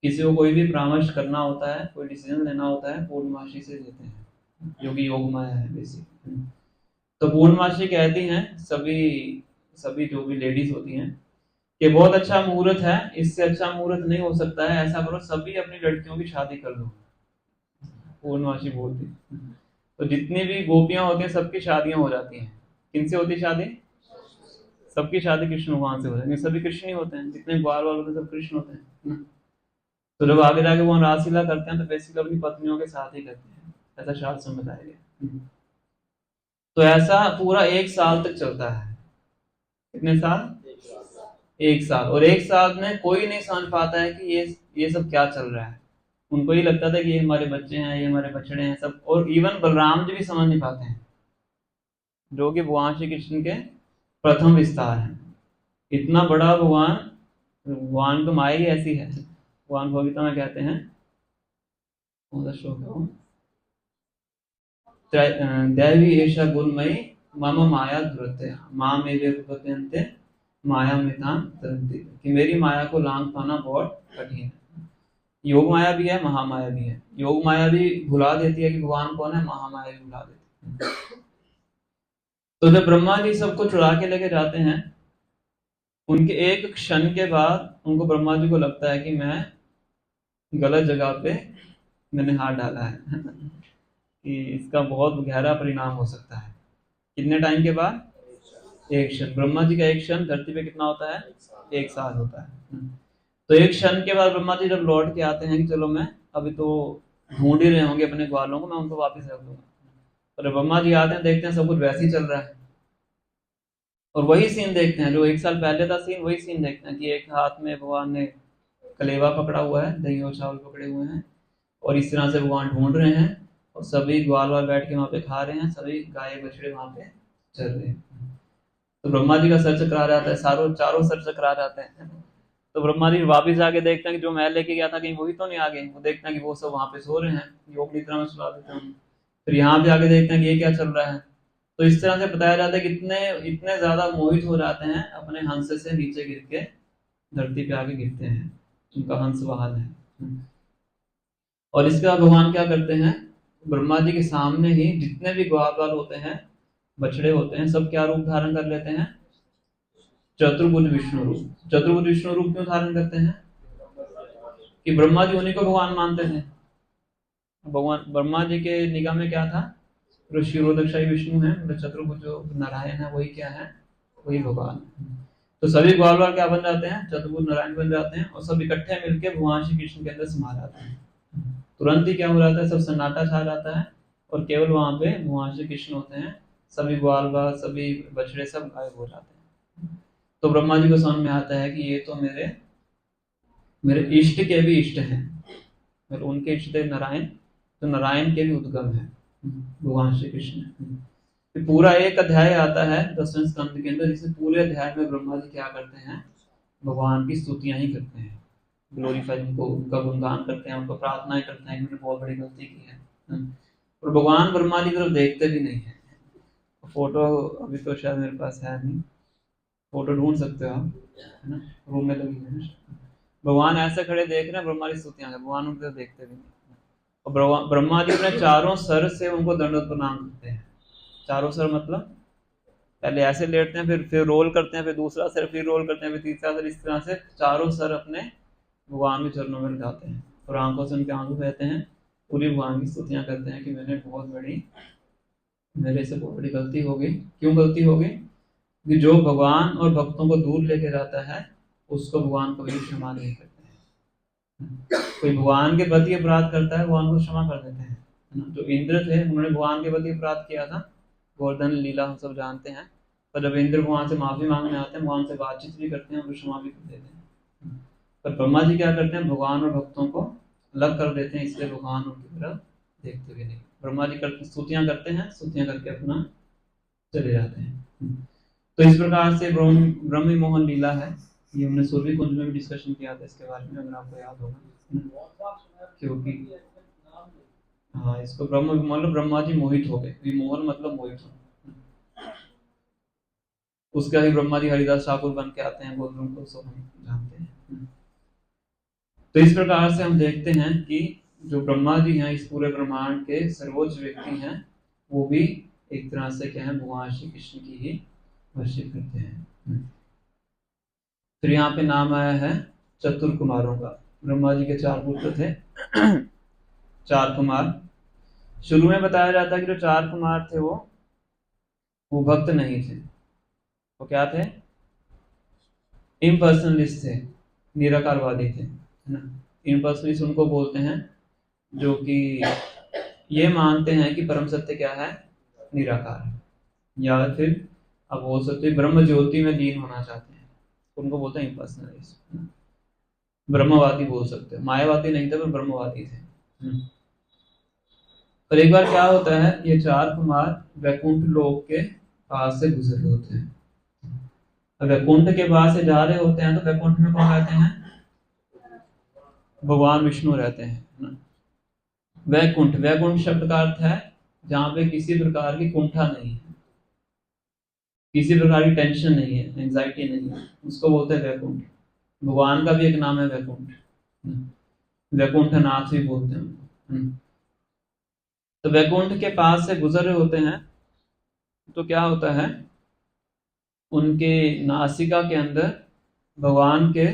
किसी को कोई भी परामर्श करना होता है, कोई डिसीजन लेना होता है, पूर्णमासी से लेते हैं, जो कि योग माया है बेसिक। तो पूर्णमासी कहती हैं सभी सभी जो भी लेडीज होती हैं कि बहुत अच्छा मुहूर्त है, इससे अच्छा मुहूर्त नहीं हो सकता है, ऐसा करो सभी अपनी लड़कियों की शादी कर लो। पूर्णमासी बोलती। तो जितनी भी गोपियां होती हैं सबकी शादियां हो जाती हैं। किनसे होती है शादी, सबकी शादी कृष्ण भगवान से हो जाती है, सभी कृष्ण ही होते हैं, जितने ग्वाल वाल होते हैं सब कृष्ण होते हैं। तो जब आगे जाके वो रासलीला करते हैं तो बेसिकली अपनी पत्नियों के साथ ही करते हैं, ऐसा शास्त्र में बताया गया। तो ऐसा पूरा 1 साल तक चलता है। कितने साल, 1 साल। और 1 साल में कोई नहीं समझ पाता है कि ये सब क्या चल रहा है। उनको ही लगता था कि ये हमारे बच्चे हैं, ये हमारे बछड़े हैं सब। और इवन बलराम जी भी समझ नहीं पाते हैं, जो कि भगवान श्री कृष्ण के प्रथम विस्तार है। इतना बड़ा भगवान, भगवान तो माया ही ऐसी है। भगवान भगवता में कहते हैं, दैवी ऐसा गुणमयी मम माया दुरते माँ मेरे रूपते माया में था कि मेरी माया को लांग पाना बहुत कठिन है। योग माया भी है, महामाया भी है। योग माया भी भुला देती है कि भगवान कौन है, महामाया भी भुला देती है। तो जब ब्रह्मा जी सबको चुरा के लेके जाते हैं, उनके एक क्षण के बाद उनको, ब्रह्मा जी को लगता है कि मैं गलत जगह पे मैंने हाथ डाला है कि इसका बहुत गहरा परिणाम हो सकता है। कितने टाइम के बाद, 1 क्षण। ब्रह्मा जी का 1 क्षण धरती पे कितना होता है, 1 साल होता है। तो 1 क्षण के बाद ब्रह्मा जी जब लौट के आते हैं कि चलो मैं अभी तो ढूंढ ही रहे होंगे अपने ग्वालों को, मैं उनको वापस रख दूंगा। और ब्रह्मा जी आते हैं, देखते हैं सब कुछ वैसे ही चल रहा है, और वही सीन देखते हैं जो 1 साल पहले था सीन, वही सीन देखते हैं कि एक हाथ में भगवान ने कलेवा पकड़ा हुआ है, दही और चावल पकड़े हुए हैं, और इस तरह से भगवान ढूंढ रहे हैं। और सभी ग्वाल वाल बैठ के वहां पे खा रहे हैं, सभी गाय बछड़े वहां पे चल रहे हैं। तो ब्रह्मा जी का सर चकरा जाता है, चारों सर चकरा जाते हैं। तो ब्रह्मा जी वापिस आके देखते हैं कि जो महल लेके गया था कहीं वही तो नहीं आ गए। वो देखते हैं कि वो सब वहां पे सो रहे हैं, योग निद्रा में सुला देते हैं। फिर यहाँ पे आके देखते हैं कि ये क्या चल रहा है। तो इस तरह से बताया जाता है कि इतने इतने ज्यादा मोहित हो जाते हैं अपने हंस से नीचे गिर के धरती पे आके गिरते हैं। उनका हंस वाहन है। और इसके बाद भगवान क्या करते हैं, ब्रह्मा जी के सामने ही जितने भी ग्वाल होते हैं, बछड़े होते हैं, सब क्या रूप धारण कर लेते हैं, चतुर्भुज विष्णु रूप। चतुर्भुज विष्णु रूप क्यों धारण करते हैं, कि ब्रह्मा जी उन्हीं को भगवान मानते थे। भगवान ब्रह्मा जी के निगाह में क्या था, जो क्षीरोदक्षाई विष्णु है, मतलब चतुर्भुज जो नारायण है वही क्या है, वही भगवान। तो सभी ग्वाल क्या बन जाते हैं, चतुर्भुज नारायण बन जाते हैं, और सब इकट्ठे मिलकर भगवान श्री कृष्ण के अंदर समा जाते हैं। तुरंत ही क्या हो जाता है, सब सन्नाटा छा जाता है, और केवल वहां पे भगवान श्री कृष्ण होते हैं। सभी ग्वाल सभी बछड़े सब गायब हो जाते हैं। तो ब्रह्मा जी को समझ में आता है कि ये तो मेरे मेरे इष्ट के भी इष्ट हैं, और उनके इष्ट देव नारायण, तो नारायण के भी उद्गम है भगवान श्री कृष्ण। फिर पूरा एक अध्याय आता है 10वें स्कंद के अंदर, जिसमें पूरे अध्याय में ब्रह्मा जी क्या करते हैं, भगवान की स्तुतियां ही करते हैं, ग्लोरीफाई उनको, उनका गुणगान करते हैं, उनको प्रार्थनाएं करते हैं कि उन्होंने बहुत बड़ी गलती की है। और भगवान ब्रह्मा जी की तरफ देखते भी नहीं है। फोटो अभी तो शायद मेरे पास है नहीं, फोटो ढूंढ सकते हो आप, है ना, रूम में लगी है। भगवान ऐसे खड़े देख रहे हैं, ब्रह्मा जी स्तुतियां कर, भगवान उनकी तरफ देखते भी नहीं। और ब्रह्मा जी अपने चारों सर से उनको दंडवत प्रणाम करते हैं। चारों सर मतलब पहले ऐसे लेटते हैं, फिर रोल करते हैं, फिर दूसरा सर, फिर रोल करते हैं, फिर तीसरा सर, इस तरह से चारों सर अपने भगवान के चरणों में लगाते हैं, और आंखों से उनके आंसू बहते हैं, पूरी भगवान की स्तुतियां करते हैं कि मेरे से बहुत बड़ी गलती हो गई। क्यों गलती हो गई, कि जो भगवान और भक्तों को दूर लेके जाता है उसको भगवान कभी क्षमा नहीं करते हैं। कोई भगवान के प्रति अपराध करता है, भगवान को क्षमा कर देते हैं। जो इंद्र थे, उन्होंने भगवान के प्रति अपराध किया था, गोवर्धन लीला हम सब जानते हैं। पर जब इंद्र भगवान से माफी मांगने आते हैं, भगवान से बातचीत भी करते हैं, उनको क्षमा भी कर देते हैं। पर ब्रह्मा जी क्या करते हैं, भगवान और भक्तों को अलग कर देते हैं, इसलिए भगवान उनकी तरफ देखते भी नहीं। ब्रह्मा जी करते स्तुतियां करते हैं, स्तुतियां करके अपना चले जाते हैं। तो इस प्रकार से ब्रह्म मोहन लीला है। ये हमने सूर्य कुंज में भी डिस्कशन किया था इसके बारे में, अगर आपको याद होगा। क्योंकि हाँ, इसको ब्रह्म मतलब ब्रह्मा जी मोहित हो गए, विमोहन मतलब मोहित हो। उसका ही ब्रह्मा जी हरिदास ठाकुर बन के आते हैं, बोल को सब हम जानते हैं। तो इस प्रकार से हम देखते हैं कि जो ब्रह्मा जी हैं, इस पूरे ब्रह्मांड के सर्वोच्च व्यक्ति हैं, वो भी एक तरह से क्या है, भगवान श्री कृष्ण की ही वर्शिप करते हैं। फिर यहाँ पे नाम आया है चतुर कुमारों का। ब्रह्मा जी के 4 पुत्र थे, 4 कुमार। शुरू में बताया जाता है कि जो 4 कुमार थे वो भक्त नहीं थे। वो क्या थे, इम्पर्सनलिस्ट थे, निराकारवादी थे, है ना। इम्पर्सनलिस्ट उनको बोलते हैं जो कि ये मानते हैं कि परम सत्य क्या है, निराकार है, या फिर आप बोल सकते हैं ब्रह्म ज्योति में लीन होना चाहते हैं, उनको बोलते हैं इम्पर्सनलिस्ट। ब्रह्मवादी बोल सकते हैं, मायावादी नहीं थे पर ब्रह्मवादी थे। पर एक बार क्या होता है, ये 4 कुमार वैकुंठ लोक के पास से गुजर रहे होते हैं। वैकुंठ के पास से जा रहे होते हैं, तो वैकुंठ में कौन रहते हैं, भगवान विष्णु रहते हैं, ना। वैकुंठ, वैकुंठ शब्द का अर्थ है जहाँ पे किसी प्रकार की कुंठा नहीं है, किसी प्रकार की टेंशन नहीं है, एंजाइटी नहीं है, उसको बोलते हैं वैकुंठ। भगवान का भी एक नाम है वैकुंठ, वैकुंठ नाथ भी बोलते हैं उनको। तो वैकुंठ के पास से गुजर रहे होते हैं, तो क्या होता है, उनके नासिका के अंदर भगवान के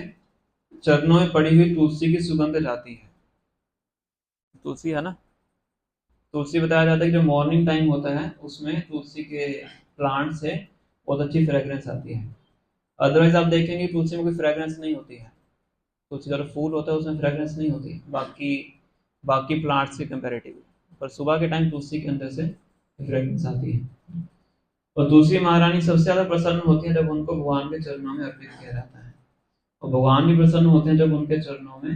चरणों में पड़ी हुई तुलसी की सुगंध जाती है। तुलसी है ना, तुलसी बताया जाता है कि जो मॉर्निंग टाइम होता है उसमें तुलसी के प्लांट से बहुत अच्छी फ्रेग्रेंस आती है। अदरवाइज आप देखेंगे तुलसी में कोई फ्रेग्रेंस नहीं होती है। तुलसी का जो फूल होता है उसमें फ्रेग्रेंस नहीं होती बाकी बाकी प्लांट्स के कंपेरेटिव, पर सुबह के टाइम तुलसी के अंदर से फ्रेग्रेंस आती है। और तुलसी महारानी सबसे ज्यादा प्रसन्न होती है जब उनको भगवान के चरणों में अर्पित किया जाता है, और भगवान भी प्रसन्न होते हैं जब उनके चरणों में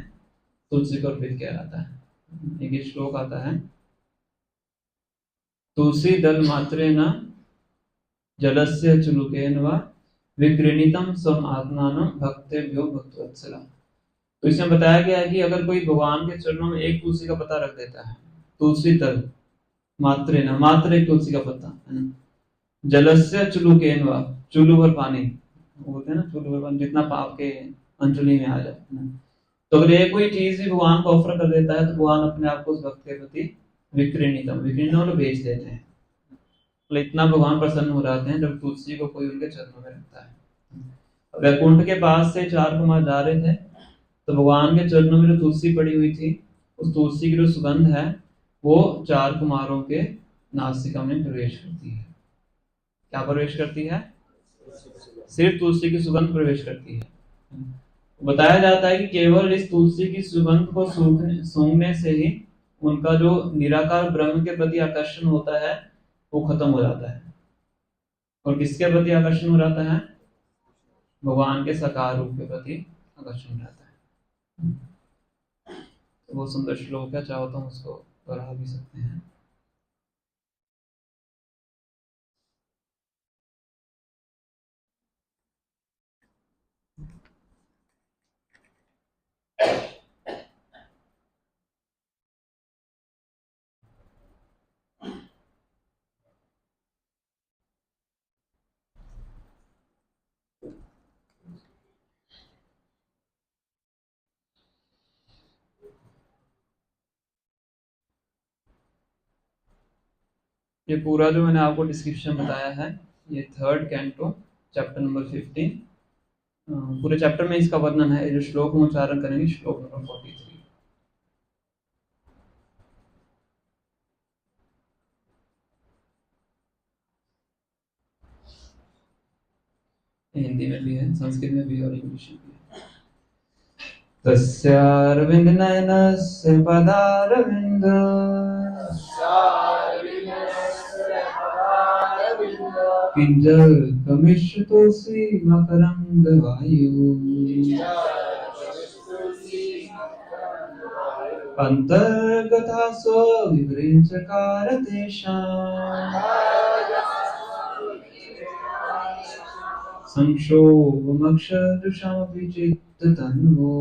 तुलसी को अर्पित किया जाता है। एक श्लोक आता है, तुलसी दल मात्रे न जलस्य चुलुकेन वा विक्रीणितम स्वम आत्मानं भक्तेभ्यो भक्तवत्सला। तो इसमें बताया गया है कि अगर कोई भगवान के चरणों में एक तुलसी का पत्ता रख देता है, तुलसी तल मात्र एक तुलसी का पत्ता है ना, जलस्य चुलुकेन वा, चुल्लू भर पानी बोलते हैं ना, चुल्लू भर पानी जितना पाप के अंजलि में आ जाए ना। तो अगर ये कोई चीज भी भगवान को ऑफर कर देता है तो भगवान अपने आप को उस भक्त के प्रति विक्रीणितम मतलब बेच देते हैं। मतलब इतना भगवान प्रसन्न हो जाते हैं जब तुलसी को कोई उनके चरणों में रखता है। वैकुंठ के पास से 4 कुमार जा रहे थे तो भगवान के चरणों में जो तुलसी पड़ी हुई थी, उस तुलसी की जो सुगंध है वो 4 कुमारों के नासिका में प्रवेश करती है। क्या प्रवेश करती है? सिर्फ तुलसी की सुगंध प्रवेश करती है। बताया जाता है कि केवल इस तुलसी की सुगंध को सूंघने से ही उनका जो निराकार ब्रह्म के प्रति आकर्षण होता है वो खत्म हो जाता है। और किसके प्रति आकर्षण हो जाता है? भगवान के साकार रूप के प्रति आकर्षण हो जाता है। तो वो सुंदर श्लोक है, चाहो तो हम उसको दोहरा भी सकते हैं। ये पूरा जो मैंने आपको डिस्क्रिप्शन बताया है, ये 3rd कैंटो चैप्टर नंबर 15, पूरे चैप्टर में इसका वर्णन है। जो श्लोक हम उच्चारण करेंगे श्लोक नंबर 43। हिंदी में भी है, संस्कृत में भी और इंग्लिश में भी है। तस्यारविंद नयनस्य पदारविंद किंजल कमिश्रुतोषी मकरंद वायु अंतर्गता सो विवृंचकार तेषाम् संक्षोभमक्षदृशामपि चित्ततन्वो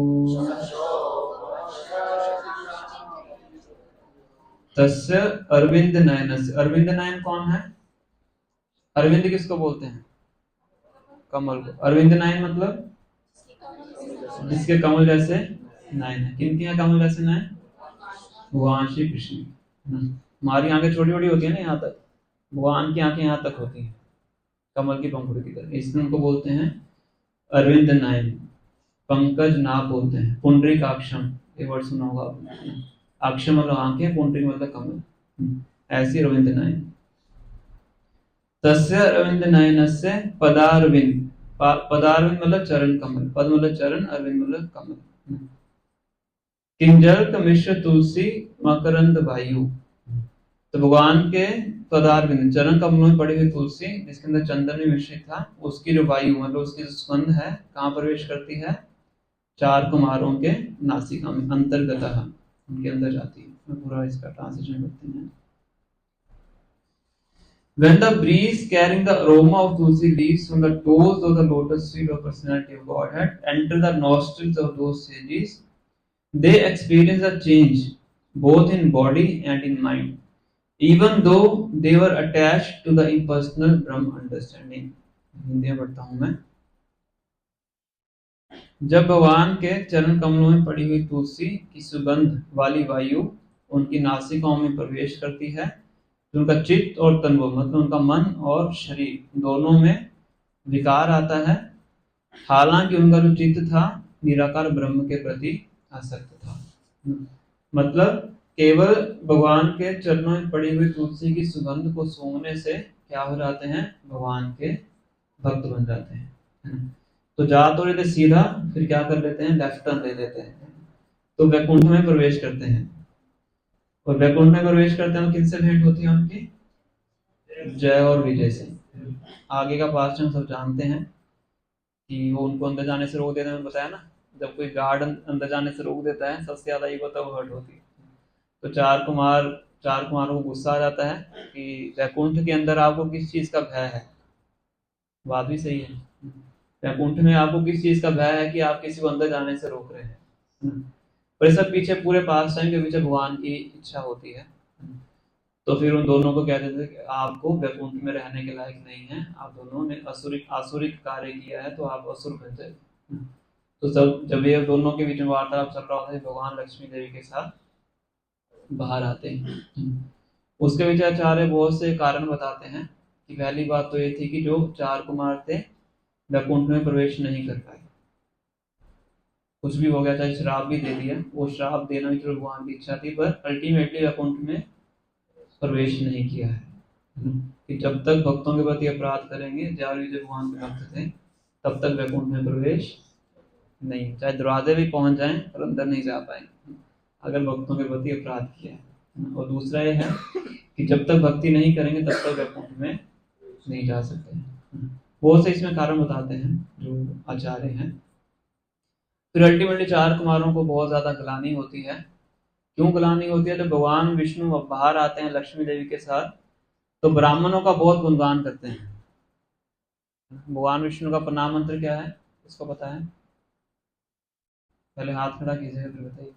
तस्य अरविंद नयनस्य। अरविंद नयन कौन है? अरविंद किसको बोलते हैं? कमल को। अरविंद नयन मतलब जिसके कमल जैसे नयन है। किनके यहाँ कमल जैसे नयन? भगवान श्री कृष्ण। हमारी आंखें छोटी छोटी होती है ना यहाँ तक, भगवान की आंखें यहाँ तक होती हैं कमल की पंखुड़ी की तरह, इसलिए उनको बोलते हैं अरविंद नयन। पंकज नाभ बोलते हैं। पुंडरीक आक्षम, ये वर्ड सुना होगा आपने। आक्षम मतलब आंखें, पुंडरीक मतलब कमल, ऐसी अरविंद नयन। तस्य अरविंद नयनस्य पदारविंद, पदारविंद मतलब चरण कमल, पद मतलब चरण, अरविंद मतलब कमल। किंजल मिश्र तुलसी मकरंद वायु, तो भगवान के पदारविंद चरण कमलों में पड़ी हुई तुलसी जिसके अंदर चंदन में मिश्रित था, उसकी जो वायु मतलब उसकी जो सुगंध है कहाँ प्रवेश करती है? 4 कुमारों के नासिका में, अंतर्गत उनके अंदर जाती है। मैं पूरा इसका ट्रांसलेशन करते हैं। When the breeze carrying the aroma of tulsi leaves from the toes of the lotus seed of personality of Godhead enter the nostrils of those sages, they experience a change both in body and in mind, even though they were attached to the impersonal Brahma understanding. Hindi में पढ़ता हूं मैं। जब भगवान के चरण कमलों में पड़ी हुई तुलसी की सुगंध वाली वायु उनकी नासिकाओं में प्रवेश करती है, तो उनका चित्त और तन मतलब उनका मन और शरीर दोनों में विकार आता है। हालांकि उनका जो चित्त था निराकार ब्रह्म के प्रति आसक्त था। मतलब केवल भगवान के चरणों में पड़ी हुई तुलसी की सुगंध को सूंघने से क्या हो जाते हैं? भगवान के भक्त बन जाते हैं। तो जा तो लेते सीधा, फिर क्या कर लेते हैं? लेफ्ट टर्न ले लेते हैं, तो वैकुंठ में प्रवेश करते हैं। और वैकुंठ में प्रवेश करते हैं किनसे भेंट होती है उनकी? जय और विजय से। आगे का पास्ट हम सब जानते हैं कि वो उनको अंदर जाने से रोक देते हैं। मैंने बताया ना, जब कोई गार्ड अंदर जाने से रोक देता है सबसे ज्यादा ईगो तब हर्ट होती है। तो 4 कुमारों को गुस्सा आ जाता है कि वैकुंठ के अंदर आपको किस चीज का भय है। बात भी सही है। वैकुंठ में आपको किस चीज का भय है कि आप किसी को अंदर जाने से रोक रहे हैं, है ना? पर ये सब पीछे पूरे पास टाइम के पीछे भगवान की इच्छा होती है। तो फिर उन दोनों को कहते थे कि आपको वैकुंठ में रहने के लायक नहीं है, आप दोनों ने आसुरिक आसुरिक कार्य किया है, तो आप असुर बन जाएंगे। तो सब जब ये दोनों के बीच में वार्तालाप चल रहा होता है, भगवान लक्ष्मी देवी के साथ बाहर आते हैं। उसके पीछे आचार्य बहुत से कारण बताते हैं कि पहली बात तो ये थी कि जो 4 कुमार थे वैकुंठ में प्रवेश नहीं कर पाए, कुछ भी हो गया, चाहे श्राप भी दे दिया, वो श्राप देना भी भगवान की इच्छा थी, पर अल्टीमेटली वैकुंठ में प्रवेश नहीं किया है। कि जब तक भक्तों के प्रति अपराध करेंगे, जारी जो भगवान के भक्त थे, तब तक वैकुंठ में प्रवेश नहीं, चाहे दरवाजे भी पहुंच जाएं पर अंदर नहीं जा पाएंगे अगर भक्तों के प्रति अपराध किया है। और दूसरा ये है कि जब तक भक्ति नहीं करेंगे तब तक वैकुंठ में नहीं जा सकते। बहुत से इसमें कारण बताते हैं जो आचार्य हैं। फिर अल्टीमेटली 4 कुमारों को बहुत ज्यादा ग्लानि होती है। क्यों ग्लानि होती है? तो भगवान विष्णु बाहर आते हैं लक्ष्मी देवी के साथ, तो ब्राह्मणों का बहुत गुणगान करते हैं। भगवान विष्णु का प्रणाम मंत्र क्या है, इसको पता है? पहले हाथ खड़ा कीजिएगा फिर बताइए।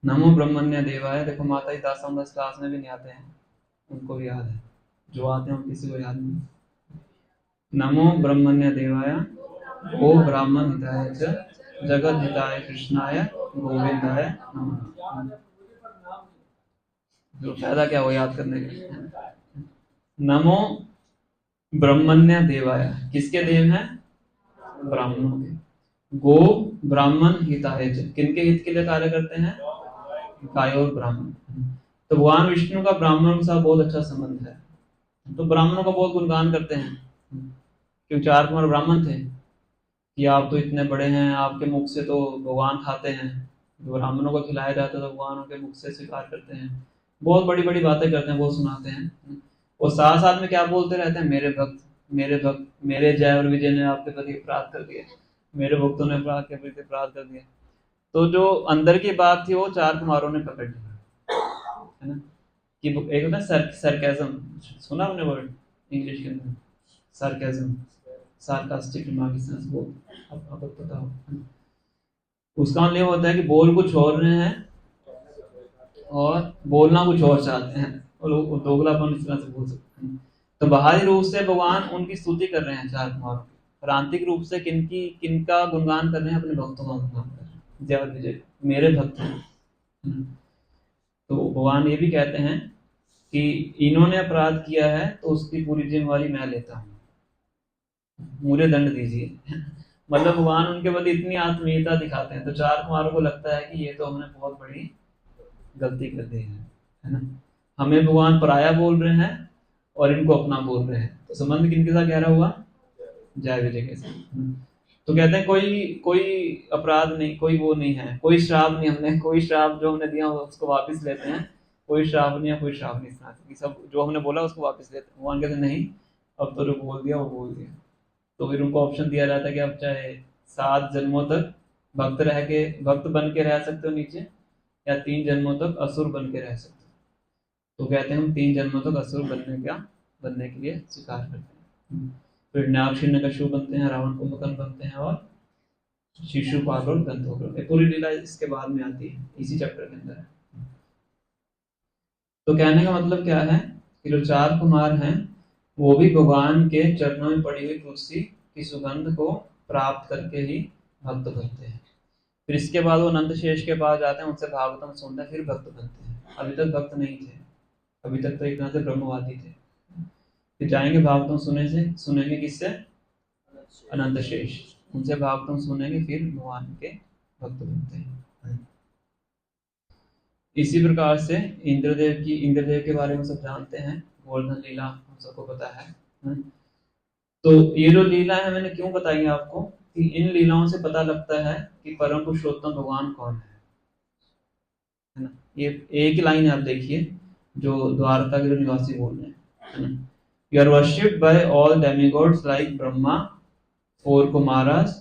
नमो ब्रह्मण्य देवाय। देखो माता जी 10 क्लास में भी नहीं आते हैं, उनको भी याद है, जो आते हैं किसी को याद नहीं। नमो ब्रह्मण्य देवाय ओ ब्राह्मण हिताय च जगत हिताय कृष्णाय गोविंदाय नमः। जो फायदा क्या हो याद करने का। नमो ब्रह्मण्य देवाय, किसके देव हैं? ब्राह्मणों के। गो ब्राह्मण हिताय च, किनके हित के लिए कार्य करते हैं? गाय और ब्राह्मण। तो भगवान विष्णु का ब्राह्मणों के साथ बहुत अच्छा संबंध है, तो ब्राह्मणों का बहुत गुणगान करते हैं। क्योंकि 4 कुमार ब्राह्मण थे कि आप तो इतने बड़े हैं, आपके मुख से तो भगवान खाते हैं, ब्राह्मणों को खिलाया जाता है तो भगवान उनके मुख से स्वीकार करते हैं, बहुत बड़ी बड़ी बातें करते हैं, बहुत सुनाते हैं। और साथ साथ में क्या बोलते रहते हैं? मेरे भक्त, मेरे भक्त, मेरे जय और विजय ने आपके प्रति अपराध कर दिया, मेरे भक्तों ने अपराध के प्रति अपराध कर दिया। तो जो अंदर की बात थी वो 4 कुमारों ने पकड़ ली, है ना? कि एक होता है सरकाज़म, सुना आपने वर्ड इंग्लिश के अंदर? सरकाज़म, सार्कास्टिक रिमार्क, वो अब पता हो। उसका मतलब ये होता है कि बोल कुछ और रहे हैं और बोलना कुछ और चाहते हैं, और वो दोगलापन इस तरह से बोल सकते हैं। तो बाहरी रूप से भगवान उनकी स्तुति कर रहे हैं 4 कुमारों की, और आंतरिक रूप से किनका गुणगान कर रहे हैं? अपने भक्तों का गुणगान कर रहे हैं। जय विजय, मेरे भक्त हैं। तो भगवान ये भी कहते हैं कि इन्होंने अपराध किया है तो उसकी पूरी जिम्मेवारी मैं लेता हूँ, मुझे दंड दीजिए। मतलब भगवान उनके प्रति इतनी आत्मीयता दिखाते हैं, तो 4 कुमारों को लगता है कि ये तो हमने बहुत बड़ी गलती कर दी है ना? हमें भगवान पराया बोल रहे हैं और इनको अपना बोल रहे हैं, तो संबंध किनके साथ गहरा हुआ? जय विजय के साथ। तो कहते हैं कोई कोई अपराध नहीं, कोई वो नहीं है, कोई श्राप नहीं, हमने कोई श्राप जो हमने दिया उसको वापस लेते हैं, कोई श्राप नहीं है, कोई श्राप नहीं सुना, सब जो हमने बोला उसको वापस लेते हैं। भगवान कहते नहीं, अब तो जो बोल दिया वो बोल दिया। तो फिर उनको ऑप्शन दिया जाता है कि आप चाहे 7 जन्मों तक भक्त बन के रह सकते हो नीचे, या 3 जन्मों तक असुर बन के रह सकते हो। तो कहते हैं हम 3 जन्मों तक असुर बनने के लिए स्वीकार करते हैं। फिर नागशिन्नकशु बनते हैं, रावण कुंभकर्ण बनते हैं, और शिशुपाल और गंधर्व। पूरी लीला इसके बाद में आती है, इसी चैप्टर के अंदर है। तो कहने का मतलब क्या है कि जो 4 कुमार हैं वो भी भगवान के चरणों में पड़ी हुई तुलसी की सुगंध को प्राप्त करके ही भक्त बनते हैं। फिर इसके बाद वो नंदशेष के पास जाते हैं, उनसे भागवतम सुनते हैं, फिर भक्त बनते हैं। अभी तक भक्त नहीं थे, अभी तक तो एक तरह से ब्रह्मवादी थे। फिर जाएंगे भागवतम सुनेंगे किससे? अनंत शेष, उनसे भागवतम सुनेंगे, फिर भगवान के भक्त बनते हैं। इसी प्रकार से इंद्रदेव के बारे में सब जानते हैं, गोवर्धन लीला हम सबको पता है। तो ये जो लीला है मैंने क्यों बताई है आपको, कि इन लीलाओं से पता लगता है कि परम पुरुषोत्तम भगवान कौन है ना? ये एक लाइन आप देखिए जो द्वारका के निवासी बोल रहे हैं, है ना? You are worshipped by all demigods like Brahma, 4 Kumaras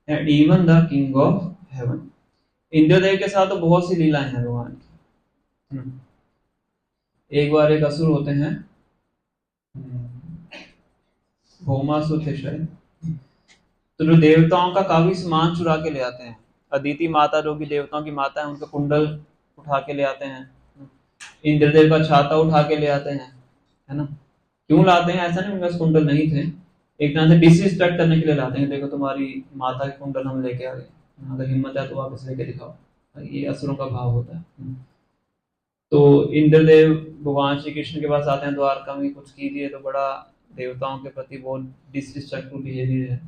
and even the King of Heaven। Indradev के साथ तो बहुत सी लीलाएं हैं भगवान की, एक बार एक असुर होते हैं, भौमासुर थे शायद, तो जो देवताओं का काफी सामान चुरा के ले आते हैं। अदिति माता जो कि देवताओं की माता है, उनका कुंडल उठा के ले आते हैं, इंद्रदेव का छाता उठा के ले आते हैं, है ना। क्यों लाते हैं? ऐसा नहीं उनके पास कुंडल नहीं थे, एक तरह से डिसरिस्पेक्ट करने के लिए लाते हैं। देखो तुम्हारी माता के कुंडल हम लेके आ गए, अगर हिम्मत है तो वापस लेके दिखाओ। ये असुरों का भाव होता है। तो इंद्रदेव भगवान श्री कृष्ण के पास आते हैं, द्वारका में कुछ कीजिए, तो बड़ा देवताओं के प्रति बहुत डिसरिस्पेक्टफुल बिहेवियर है।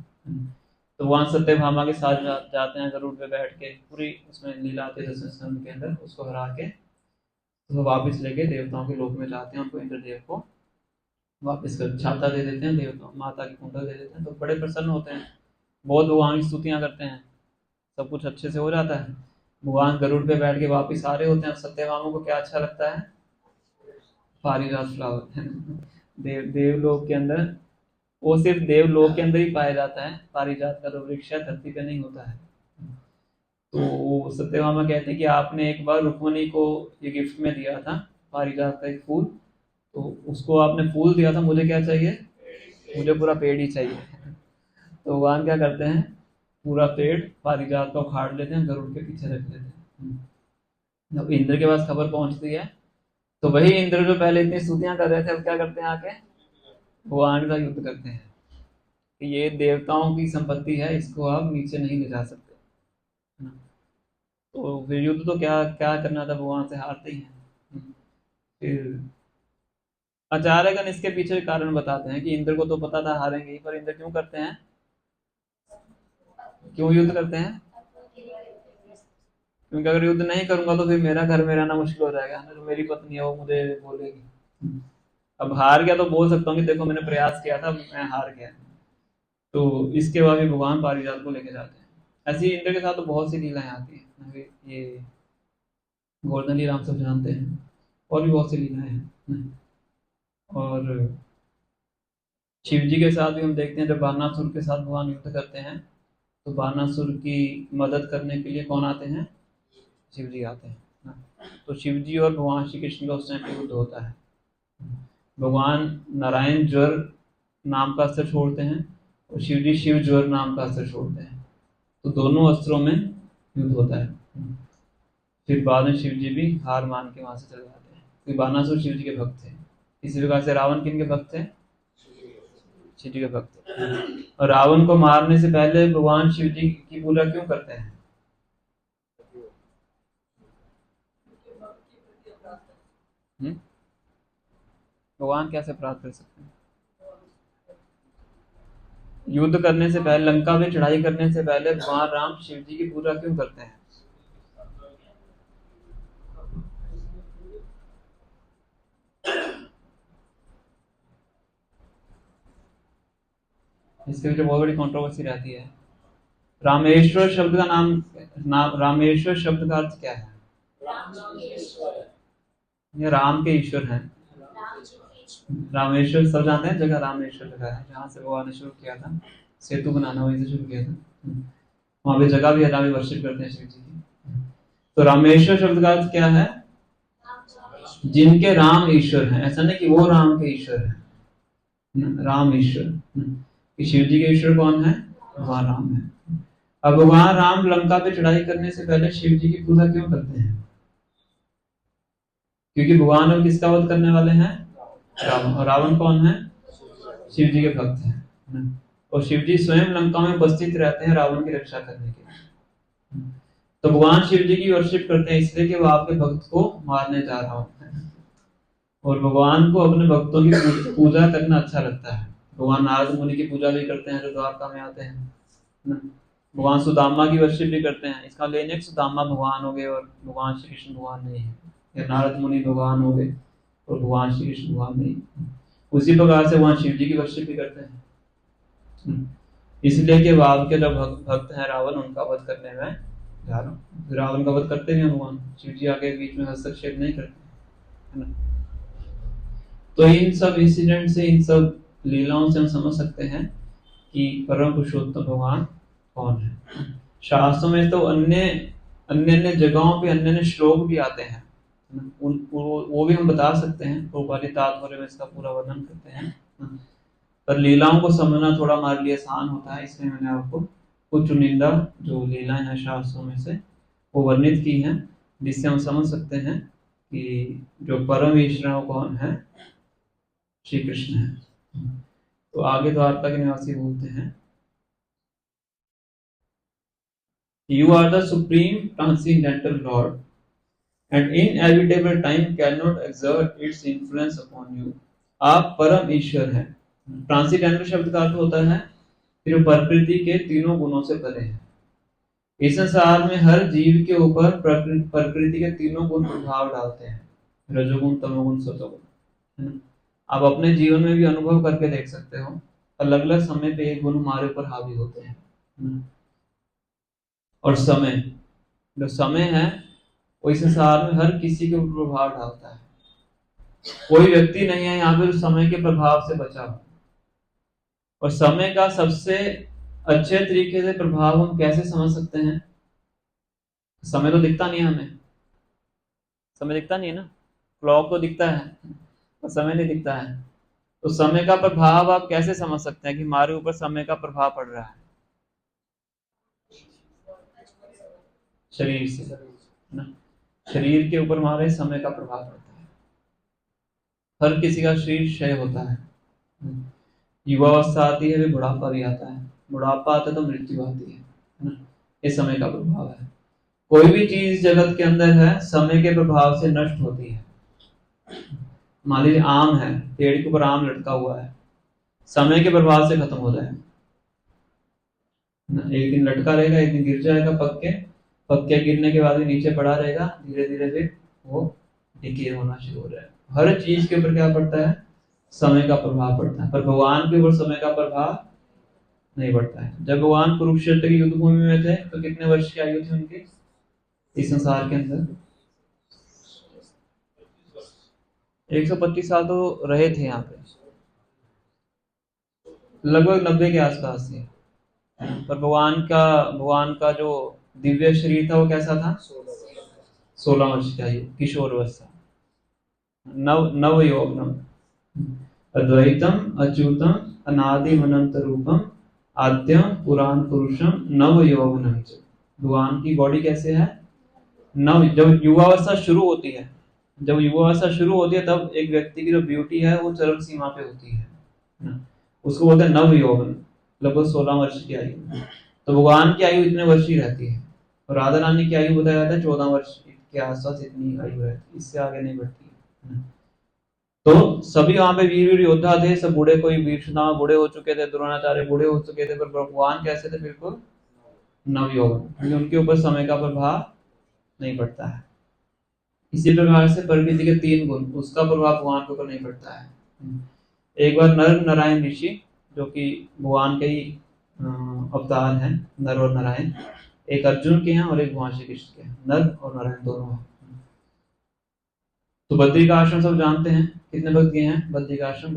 तो वहां सत्यभामा के साथ जाते हैं, गरुड़ पे बैठ के, पूरी उसमें लीला आती है 10वें स्कंद के अंदर, उसको हरा के तो वापस लेके देवताओं के लोक में जाते हैं, उनको इंद्रदेव को वापस कर छाता दे देते हैं, देवताओं माता की कुंडल दे देते हैं, तो बड़े प्रसन्न होते हैं, बहुत भगवान की स्तुतियां करते हैं, सब कुछ अच्छे से हो जाता है। भगवान गरुड़ पे बैठ के वापस आ रहे होते हैं, सत्यभामा को क्या अच्छा लगता है? पारिजात फ्लावर। देवलोक के अंदर, वो सिर्फ देवलोक के अंदर ही पाया जाता है, पारिजात का तो वृक्ष धरती पे नहीं होता है। तो सत्यभामा कहते हैं कि आपने एक बार रुक्मणी को ये गिफ्ट में दिया था, पारिजात का एक फूल, तो उसको आपने फूल दिया था, मुझे क्या चाहिए? मुझे पूरा पेड़ ही चाहिए। तो भगवान क्या करते हैं? पूरा पेड़ पारिजात का उखाड़ लेते हैं, गरुड़ के पीछे रख लेते हैं। जब इंद्र के पास खबर पहुंचती है, तो वही इंद्र जो पहले इतनी स्तुतियां कर रहे थे, अब क्या करते हैं? आके भगवान का युद्ध करते हैं कि ये देवताओं की संपत्ति है, इसको आप नीचे नहीं ले जा सकते, है ना। तो फिर युद्ध तो क्या क्या करना था, भगवान से हारते ही हैं। फिर आचार्यगण इसके पीछे कारण बताते हैं कि इंद्र को तो पता था हारेंगे ही, पर इंद्र क्यों करते हैं, क्यों युद्ध करते हैं? क्योंकि अगर युद्ध नहीं करूंगा तो फिर मेरा घर में रहना मुश्किल हो जाएगा ना, जो मेरी पत्नी है वो मुझे बोलेगी। अब हार गया तो बोल सकता हूँ कि देखो मैंने प्रयास किया था, मैं हार गया। तो इसके बाद भी भगवान पारिजात को लेके जाते हैं। ऐसे ही इंद्र के साथ तो बहुत सी लीलाएं आती हैं, ये गोवर्धन लीला हम सब जानते हैं, और भी बहुत सी लीलाएं हैं। और शिव जी के साथ भी हम देखते हैं, जब बानासुर के साथ भगवान युद्ध करते हैं, तो बानासुर की मदद करने के लिए कौन आते हैं? शिव जी आते हैं ना। तो शिव जी और भगवान श्री कृष्ण का उस टाइम पे युद्ध होता है। भगवान नारायण ज्वर नाम का अस्त्र छोड़ते हैं, और शिव जी शिव ज्वर नाम का अस्त्र छोड़ते हैं, तो दोनों अस्त्रों में युद्ध होता है। फिर बाद में शिव जी भी हार मान के वहां से चले जाते हैं, क्योंकि बानासुर शिव जी के भक्त थे। इसी प्रकार से रावण किन के भक्त थे? शिव जी के भक्त। और रावण को मारने से पहले भगवान शिव जी की पूजा क्यों करते हैं? भगवान कैसे प्राप्त कर सकते हैं? युद्ध करने से पहले, लंका में चढ़ाई करने से पहले भगवान राम शिव जी की पूजा क्यों करते हैं? इसके पीछे बहुत बड़ी कंट्रोवर्सी रहती है। रामेश्वर शब्द का नाम रामेश्वर शब्द का अर्थ क्या है? ये राम के ईश्वर हैं। रामेश्वर सब जानते हैं, जगह रामेश्वर जगह है जहाँ से भगवान ने शुरू किया था, सेतु बनाना वहीं से शुरू किया था। वहां पे जगह भी है जहाँ पे वर्शिप करते हैं शिव जी की। तो रामेश्वर शब्द का अर्थ क्या है? जिनके राम ईश्वर हैं। ऐसा नहीं कि वो राम के ईश्वर है, राम ईश्वर। शिव जी के ईश्वर कौन है? भगवान राम है। अब भगवान राम लंका पे चढ़ाई करने से पहले शिव जी की पूजा क्यों करते हैं? क्योंकि भगवान अब किसका वध करने वाले हैं? रावण। और रावण कौन है? शिव जी के भक्त हैं, और शिव जी स्वयं लंका में उपस्थित रहते हैं रावण की रक्षा करने के लिए। तो भगवान शिव जी की वर्शिप करते हैं इसलिए कि वो आपके भक्त को मारने जा रहा हूँ, और भगवान को अपने भक्तों की पूजा करना अच्छा लगता है। भगवान नारद मुनि की पूजा भी करते हैं जो द्वारका में आते हैं। भगवान सुदामा की वर्शिप भी करते हैं। इसका लेने सुदामा भगवान हो गए और भगवान श्री कृष्ण भगवान नहीं है, या नारद मुनि भगवान हो गए और भगवान श्री कृष्ण भगवान नहीं। उसी प्रकार से भगवान शिव जी की वर्शिप भी करते हैं, इसलिए कि वाव के जो भक्त हैं रावण, उनका वध करने में जा रहा हूँ। रावण का वध करते हैं भगवान शिव जी, आगे बीच में हस्तक्षेप नहीं करते, है ना। तो इन सब इंसिडेंट से, इन सब लीलाओं से हम समझ सकते हैं कि परम पुरुषोत्तम भगवान कौन है। शास्त्रों में तो अन्य अन्य जगहों पे अन्य श्लोक भी आते हैं, वो भी हम बता सकते हैं, रूपाली तात्पर्य में इसका पूरा वर्णन करते हैं, पर लीलाओं को समझना थोड़ा हमारे लिए आसान होता है, इसलिए मैंने आपको कुछ चुनिंदा जो लीलाएं हैं शास्त्रों में से वो वर्णित की हैं, जिससे हम समझ सकते हैं कि जो परम ईश्वर कौन है, श्री कृष्ण है। तो आगे द्वारका के निवासी बोलते हैं, You are the supreme transcendental Lord, and inevitable time cannot exert its influence upon you. आप परम ईश्वर हैं। ट्रांसीडेंटल शब्द का अर्थ होता है फिर प्रकृति के तीनों गुणों से परे है। इस संसार में हर जीव के ऊपर प्रकृति के तीनों गुण प्रभाव डालते हैं, रजोगुण, तमोगुण, सतोगुण। आप अपने जीवन में भी अनुभव करके देख सकते हो, अलग अलग समय पे एक गुण हमारे ऊपर हावी होते हैं। और समय, जो समय है वो इस संसार में हर किसी के ऊपर प्रभाव डालता है। कोई व्यक्ति नहीं है यहाँ पे जो समय के प्रभाव से बचा हो। और समय का सबसे अच्छे तरीके से प्रभाव हम कैसे समझ सकते हैं? समय तो दिखता नहीं है हमें, समय दिखता नहीं है ना, क्लॉक तो दिखता है और समय नहीं दिखता है। तो समय का प्रभाव आप कैसे समझ सकते हैं कि हमारे ऊपर समय का प्रभाव पड़ रहा है? शरीर से ना, शरीर के ऊपर हमारे समय का प्रभाव पड़ता है। हर किसी का शरीर क्षय होता है, युवावस्था आती है, फिर बुढ़ापा भी आता है, बुढ़ापा आता है तो मृत्यु आती है ना, ये समय का प्रभाव है। कोई भी चीज जगत के अंदर है समय के प्रभाव से नष्ट होती है। मान लीजिए आम है, पेड़ के ऊपर आम लटका हुआ है, समय के प्रभाव से खत्म हो जाएगा, एक दिन लटका रहेगा, एक दिन गिर जाएगा, पक्के गिरने के बाद भी नीचे पड़ा रहेगा, धीरे धीरे फिर वो डिके होना शुरू हो जाएगा। हर चीज के ऊपर क्या पड़ता है? समय का प्रभाव पड़ता है। पर भगवान के ऊपर समय का प्रभाव नहीं पड़ता है। जब भगवान कुरुक्षेत्र की युद्ध भूमि में थे तो कितने वर्ष की आयु थी उनकी इस संसार के अंदर? 125 साल तो रहे थे यहाँ पे, लगभग 90 के आसपास थे। पर भगवान का जो दिव्य शरीर था वो कैसा था? 16 वर्ष की आयु, किशोर अवस्था, नव यौवनम, अद्वैतम अच्युतम अनादि अनंत रूपम आद्यम पुराण पुरुषम नव यौवनम। भगवान की बॉडी कैसे है? नव, जब युवावस्था शुरू होती है, तब एक व्यक्ति की जो ब्यूटी है वो चरम सीमा पे होती है, उसको बोलते हैं नव यौवन, लगभग 16 वर्ष की आयु। तो भगवान की आयु इतने वर्ष ही रहती है, और राधा रानी की आयु बताया जाता है 14 वर्ष के आसपास, इतनी आयु रहती है, इससे आगे नहीं बढ़ती है। तो सभी वहां पे वीर योद्धा थे, सब बूढ़े, कोई भीष्म बूढ़े हो चुके थे, द्रोणाचार्य बूढ़े हो चुके थे, पर भगवान कैसे थे? बिल्कुल नवयौवन, क्योंकि उनके ऊपर समय का प्रभाव नहीं पड़ता है। इसी प्रकार से प्रकृति के 3 गुण, उसका प्रभाव भगवान के ऊपर नहीं पड़ता है। एक बार नर नारायण ऋषि, जो कि भगवान के ही अवतार हैं, नर और नारायण, एक अर्जुन के हैं और एक भगवान श्री कृष्ण के हैं, नर और नारायण दोनों हैं। तो बद्री का आश्रम सब जानते हैं, कितने भक्त गए हैं बद्री का आश्रम?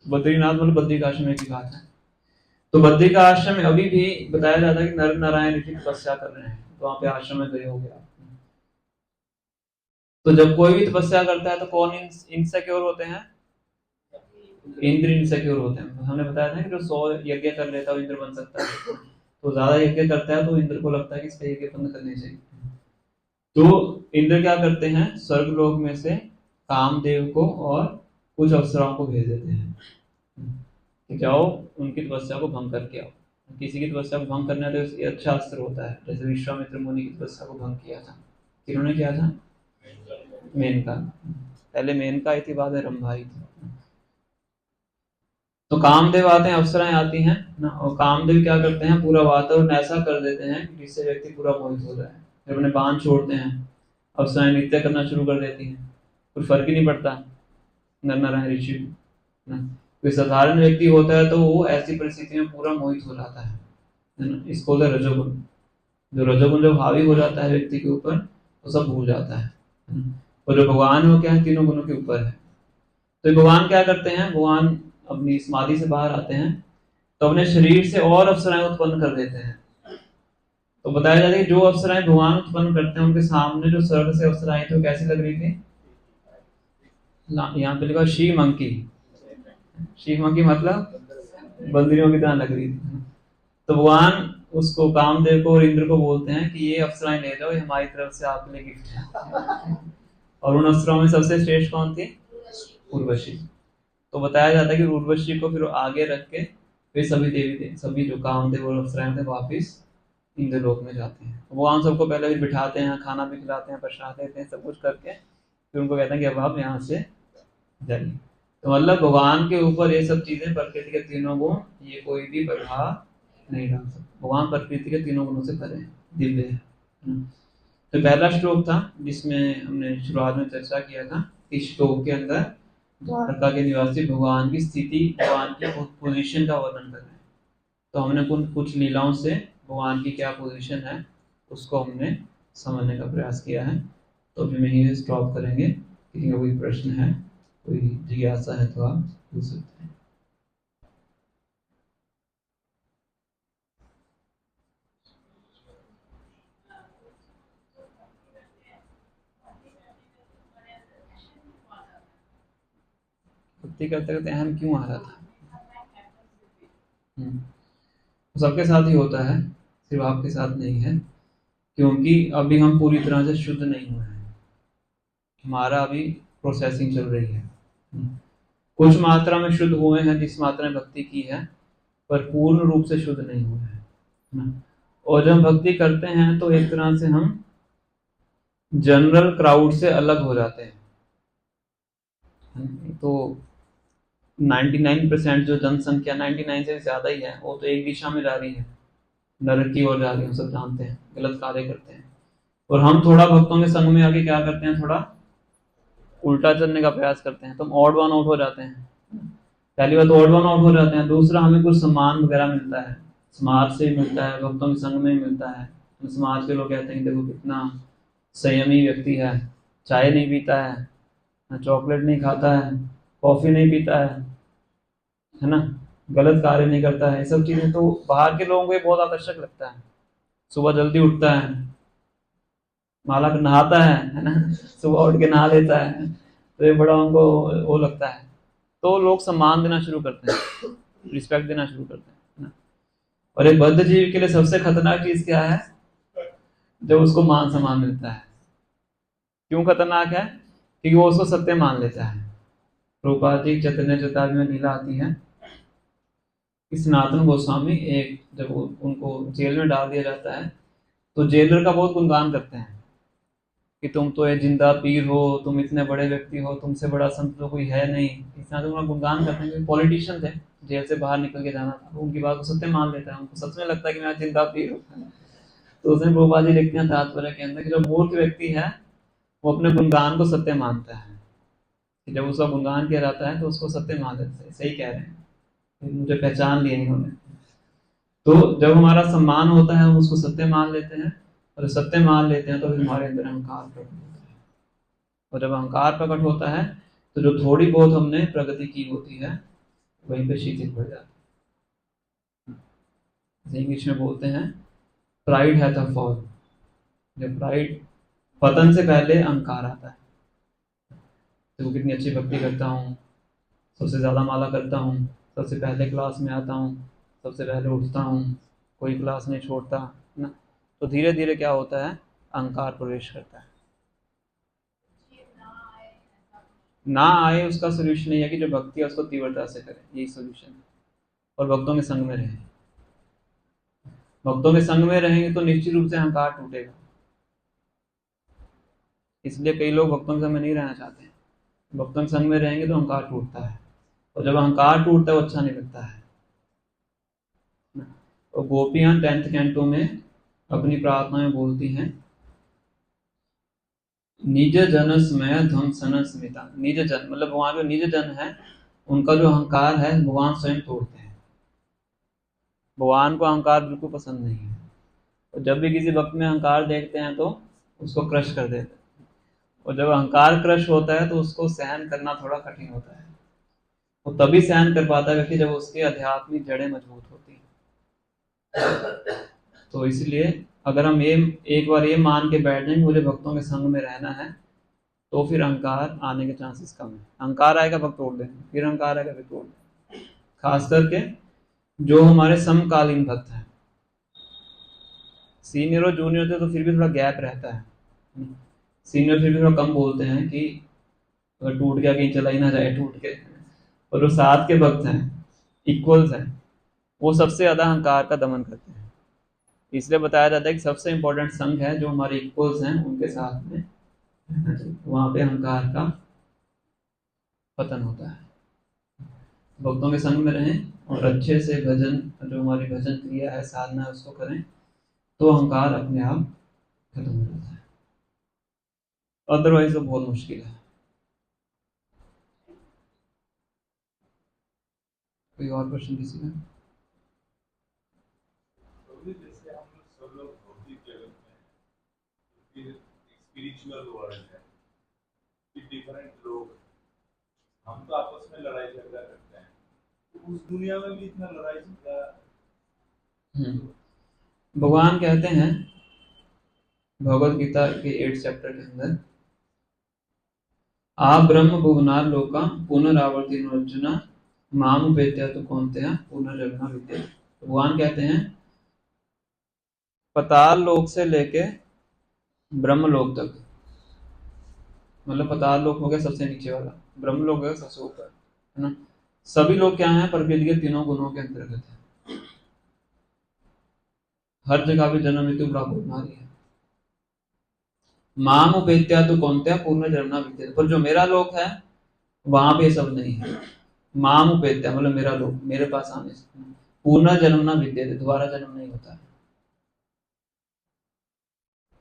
बद्रीनाथ मतलब बद्री का आश्रम एक ही बात है। तो बद्री का आश्रम में अभी भी बताया जाता है कि नर नारायण ऋषि तपस्या कर रहे हैं, तो वहां पे आश्रम में गए हो गया। तो जब कोई भी तपस्या करता है तो कौन इनसिक्योर होते हैं? इंद्र इनसिक्योर होते हैं। हमने बताया था कि जो 100 यज्ञ कर लेता है वो इंद्र बन सकता है, तो ज्यादा यज्ञ करता है तो इंद्र को लगता है कि इसका यज्ञ बंद करने चाहिए। तो इंद्र क्या करते हैं? स्वर्गलोक में से कामदेव को और कुछ अप्सराओं को भेज देते हैं कि जाओ उनकी तपस्या को भंग करके आओ। किसी की तपस्या को भंग करना तो ये अच्छा अस्त्र होता है, जैसे विश्वामित्र मुनि की तपस्या को भंग किया था। किन्होंने किया था? मेनका, पहले मेनका आई थी, बाद में रंभा आई थी। तो कामदेव आते हैं, अप्सराएं आती हैं ना, और कामदेव क्या करते हैं? पूरा वातावरण ऐसा कर देते हैं जिससे व्यक्ति पूरा मोहित हो जाए। जब अपने बाण छोड़ते हैं, अप्सराएं नृत्य करना शुरू कर देती हैं, कुछ फर्क ही नहीं पड़ता नर नारायण ऋषि ना। कोई साधारण व्यक्ति होता है तो वो ऐसी परिस्थिति में पूरा मोहित हो जाता है ना, इसको बोलते हैं रजोगुण। जो रजोगुण जब हावी हो जाता है व्यक्ति के ऊपर तो सब भूल जाता है। और जो भगवान है वो क्या है? तीनों गुणों के ऊपर है। तो भगवान क्या करते हैं? भगवान अपनी समाधि से बाहर आते हैं तो अपने शरीर से और अप्सराएं उत्पन्न कर देते हैं। तो बताया जाता है कि जो अप्सराएं भगवान उत्पन्न करते हैं उनके सामने जो स्वर्ग से अप्सराएं थी वो कैसी लग रही थी? यहाँ पे लिखा शी मंकी। शी मंकी मतलब बंदरियों की तरह लग रही थी। तो भगवान उसको कामदेव को और इंद्र को बोलते हैं कि ये अप्सराएं ले जाओ, ये हमारी तरफ से आपके लिए गिफ्ट है। और उन अप्सराओं में सबसे श्रेष्ठ कौन थी? उर्वशी। तो बताया जाता है कि उर्वशी को फिर आगे रख के वे सभी देवी थे, सभी जो कामदेव और अप्सराएं थे वापिस इंद्रलोक में जाते हैं। भगवान सबको पहले भी बिठाते हैं, खाना भी खिलाते हैं, प्रसाद देते हैं, सब कुछ करके फिर उनको कहते हैं कि अब आप यहाँ से जाइए। तो मतलब भगवान के ऊपर ये सब चीजें, प्रकृति के तीनों गुण, ये कोई भी प्रभाव नहीं डाल सकता। भगवान प्रकृति के तीनों गुणों से परे हैं, दिव्य है। तो पहला श्लोक था जिसमें हमने शुरुआत में चर्चा किया था। इस श्लोक के अंदर द्वारका के निवासी भगवान की स्थिति, भगवान की पोजीशन का वर्णन कर रहे हैं। तो हमने कुछ लीलाओं से भगवान की क्या पोजीशन है उसको हमने समझने का प्रयास किया है। तो अभी मैं यही स्टॉप करेंगे। किसी का कोई प्रश्न है, कोई जिज्ञासा है तो आप पूछ सकते हैं। भक्ति करते करते अहम क्यों आ रहा था? सबके साथ ही होता है, सिर्फ आपके साथ नहीं है, क्योंकि अभी हम पूरी तरह से शुद्ध नहीं हुए हैं। हमारा अभी प्रोसेसिंग चल रही है। कुछ मात्रा में शुद्ध हुए हैं जिस मात्रा में भक्ति की है, पर पूर्ण रूप से शुद्ध नहीं हुए हैं। और जब हम भक्ति करते हैं तो एक तरह से हम जनरल क्राउड से अलग हो जाते हैं। तो 99% जो जनसंख्या 99 से ज्यादा ही है वो तो एक दिशा में जा रही है, नरक की ओर जा रही है, सब जानते हैं, गलत कार्य करते हैं। और हम थोड़ा भक्तों के संग में आके क्या करते हैं, थोड़ा उल्टा चलने का प्रयास करते हैं, तो हम ऑड वन आउट हो जाते हैं। पहली बात ऑड वन आउट हो जाते हैं, दूसरा हमें कुछ सम्मान वगैरह मिलता है, समाज से मिलता है, भक्तों के संग में मिलता है। समाज के लोग कहते हैं देखो कितना संयमी व्यक्ति है, चाय नहीं पीता है, चॉकलेट नहीं खाता है, कॉफी नहीं पीता है ना, गलत कार्य नहीं करता है। ये सब चीजें तो बाहर के लोगों को ये बहुत आकर्षक लगता है। सुबह जल्दी उठता है, माला नहाता है ना, सुबह उठ के नहा लेता है, तो ये बड़ा उनको वो लगता है। तो लोग सम्मान देना शुरू करते हैं, रिस्पेक्ट देना शुरू करते हैं ना। और एक बद्ध जीव के लिए सबसे खतरनाक चीज क्या है? जब उसको मान सम्मान मिलता है। क्यों खतरनाक है? क्योंकि वो उसको सत्य मान लेता है। प्रभुपाद जी चैतन्य चेतावनी में लीला आती है कि सनातन गोस्वामी एक जब उनको जेल में डाल दिया जाता है तो जेलर का बहुत गुणगान करते हैं कि तुम तो ये जिंदा पीर हो, तुम इतने बड़े व्यक्ति हो, तुमसे बड़ा संत तो कोई है नहीं। इस तरह से गुणगान करते हैं। पॉलिटिशियन थे, जेल से बाहर निकल के जाना था, उनकी बात को सत्य मान लेता है, उनको सच में लगता है कि मैं जिंदा पीर हूँ। तो उसमें प्रभुपाद जी लिखते हैं तात्पर्य के अंदर कि जो मूर्ख व्यक्ति है वो अपने गुणगान को सत्य मानता है। जब उसका गुणगान किया जाता है तो उसको सत्य मान लेते हैं, सही कह रहे हैं, मुझे पहचान लिया इन्होंने। तो जब हमारा सम्मान होता है हम उसको सत्य मान लेते हैं, और सत्य मान लेते हैं तो फिर हमारे अंदर अहंकार प्रकट होता है। और जब अहंकार प्रकट होता है तो जो थोड़ी बहुत हमने प्रगति की होती है वहीं पे शिथिल पड़ जाती है। इंग्लिश में बोलते हैं प्राइड हैथ अ फॉल। जब प्राइड, पतन से पहले अहंकार आता है। तो कितनी अच्छी भक्ति करता हूँ, सबसे ज्यादा माला करता हूँ, सबसे पहले क्लास में आता हूँ, सबसे पहले उठता हूँ, कोई क्लास नहीं छोड़ता ना। तो धीरे धीरे क्या होता है, अहंकार प्रवेश करता है। ना आए उसका सोल्यूशन नहीं है कि जो भक्ति है उसको तीव्रता से करे, यही सोल्यूशन है। और भक्तों के संग में रहें। भक्तों के संग में रहेंगे तो निश्चित रूप से अहंकार टूटेगा। इसलिए कई लोग भक्तों के संग में नहीं रहना चाहते हैं। भक्तों के संग में रहेंगे तो अहंकार टूटता है, और जब अहंकार टूटता है वो अच्छा नहीं लगता है। और गोपियां 10th कैंटो में अपनी प्रार्थना में बोलती हैं निज जन स्मय ध्वम सन स्मिता। निज जन मतलब वहां जो निज जन है उनका जो अहंकार है भगवान स्वयं तोड़ते हैं। भगवान को अहंकार बिल्कुल पसंद नहीं है, और जब भी किसी वक्त में अहंकार देखते हैं तो उसको क्रश कर देते हैं। और जब अहंकार क्रश होता है तो उसको सहन करना थोड़ा कठिन होता है। वो तभी सहन कर पाता है व्यक्ति जब उसकी आध्यात्मिक जड़ें मजबूत होती हैं। तो इसलिए अगर हम ये एक बार ये मान के बैठ जाएं कि मुझे भक्तों के संग में रहना है, तो फिर अहंकार आने के चांसेस कम है। अहंकार आएगा भक्त तोड़ देंगे, फिर अहंकार आएगा फिर तोड़ देंगे। खास करके जो हमारे समकालीन भक्त हैं, सीनियर और जूनियर थे तो फिर भी थोड़ा गैप रहता है। सीनियर फिर भी थोड़ा कम बोलते हैं कि अगर टूट गया कहीं चला ही ना जाए टूट के, और जो साथ के भक्त हैं, इक्वल्स हैं, वो सबसे ज्यादा अहंकार का दमन करते हैं। इसलिए बताया जाता है कि सबसे इंपॉर्टेंट संघ है जो हमारे इक्वल्स हैं उनके साथ में, वहां पे अहंकार का पतन होता है। भक्तों के संग में रहें और अच्छे से भजन, जो हमारी भजन क्रिया है, साधना है, उसको करें, तो अहंकार अपने आप खत्म हो जाता है। अदरवाइज तो बहुत मुश्किल है। कोई और क्वेश्चन किसी का? जैसे हम सब लोग भौतिक जगत में, फिर स्पिरिचुअल वर्ल्ड है, फिर डिफरेंट लोग, हम तो आपस में लड़ाई झगड़ा करते हैं, तो उस दुनिया में भी इतना लड़ाई झगड़ा। भगवान कहते हैं भगवत गीता के 8 चैप्टर के अंदर, आ ब्रह्म भुवनार लोका पुनरावर्ति अर्जुना माम उपेत्य तो कौन्तेय पुनर्जन्म विद्यते। भगवान कहते हैं पताल लोक से लेके ब्रह्म लोक तक, मतलब पताल लोक हो गया सबसे नीचे वाला, ब्रह्म लोक हो गया सबसे ऊपर, है ना। सभी लोग क्या हैं? प्रकृति के तीनों गुणों के अंतर्गत है। हर जगह पे जन्म मृत्यु प्राप्त नारी है। माम उपेत्या तो कौन्तेय पुनर्जन्म विद्यते, पर जो मेरा लोक है वहां पे सब नहीं है। माम उपेत्या मतलब मेरा लोक, मेरे पास आने से पुनर्जन्म ना विद्यते, दोबारा जन्म नहीं होता है।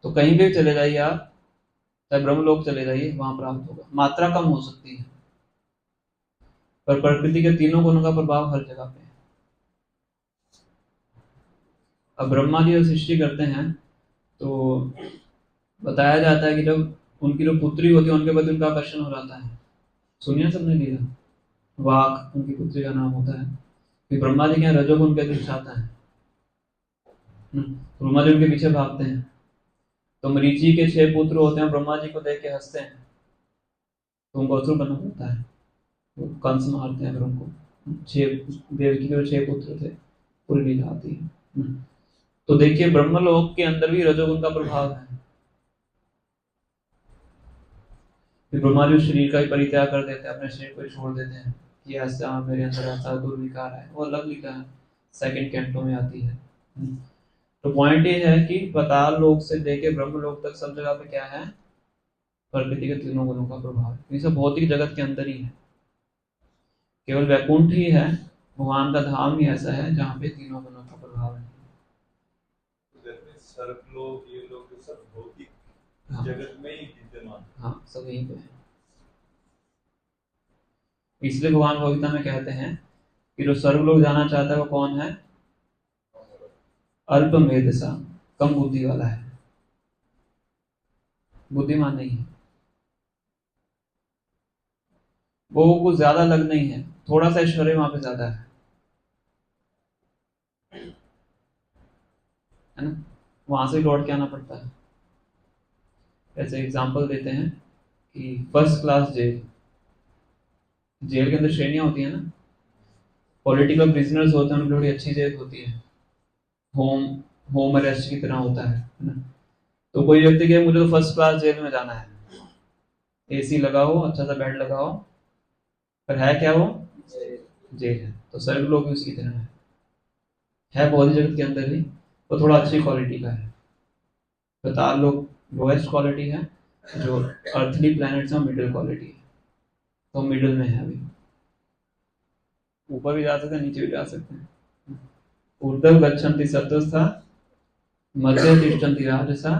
तो कहीं भी चले जाइए आप, चाहे ब्रह्मलोक चले जाइए, वहां प्राप्त होगा। मात्रा कम हो सकती है, पर प्रकृति के तीनों गुणों का प्रभाव हर जगह पे है। अब ब्रह्मा जी जब सृष्टि करते हैं तो बताया जाता है कि जब उनकी जो पुत्री होती है उनके प्रति उनका आकर्षण हो जाता है। सुनिए सबने लिया, वाक उनकी पुत्री का नाम होता है। कि ब्रह्मा जी के रजोगुण के दर्शाता है, ब्रह्मा जी उनके पीछे भागते हैं। तो मरीचि के 6 पुत्र होते हैं, ब्रह्मा जी को देख के हंसते हैं, तो उनको असुर बनना पड़ता है। वो कंस मारते हैं फिर उनको। 6 देवकी के 6 पुत्र थे, पूरी लीला आती है। तो देखिए ब्रह्मलोक के अंदर भी रजोगुण का प्रभाव है। फिर ब्रह्मा जी शरीर का ही परित्याग कर देते हैं, अपने शरीर को छोड़ देते हैं कि ऐसा मेरे अंदर ऐसा दुर्विकार है। वो अलग लिखा है, सेकंड कैंटो में आती है। तो पॉइंट ये है कि पाताल लोक से लेके ब्रह्म लोक तक सब जगह पे क्या है? प्रकृति के तीनों गुणों का प्रभाव है। ये सब भौतिक जगत के अंदर ही है। केवल वैकुंठ ही है, भगवान का धाम ही ऐसा है जहाँ पे तीनों गुणों का प्रभाव है। सर्प लोग, ये लोग तो सब भौतिक जगत में ही विद्यमान। हाँ, सब यहीं पे है। इसलिए भगवान भगवत में कहते हैं कि जो स्वर्ग लोग जाना चाहता है वो कौन है? अल्प मेधसा, कम बुद्धि वाला है, बुद्धिमान नहीं है। वो कुछ ज्यादा लग नहीं है, थोड़ा सा ऐश्वर्य वहां पे ज्यादा है ना। वहां से लौट के आना पड़ता है। ऐसे एग्जांपल देते हैं कि फर्स्ट क्लास जेल, जेल के अंदर श्रेणियां होती है ना। पॉलिटिकल प्रिजनर्स होते हैं, उनकी बड़ी अच्छी जेल होती है, होम होम अरेस्ट की तरह होता है ना। तो कोई व्यक्ति कहे मुझे तो फर्स्ट क्लास जेल में जाना है, एसी लगाओ, अच्छा सा बेड लगाओ, पर है क्या वो? जेल है। तो सर्व लोग भी उसकी तरह है भौतिक जगत के अंदर ही, वो थोड़ा अच्छी क्वालिटी का है। बताल लोग लोएस्ट क्वालिटी है, जो अर्थली प्लैनेट्स में मिडिल क्वालिटी है। तो मिडिल में है, अभी ऊपर भी जा सकते हैं, नीचे भी जा सकते हैं। ऊर्ध्व गच्छन्ति सत्वस्था, मध्य तिष्ठन्ति राजसा,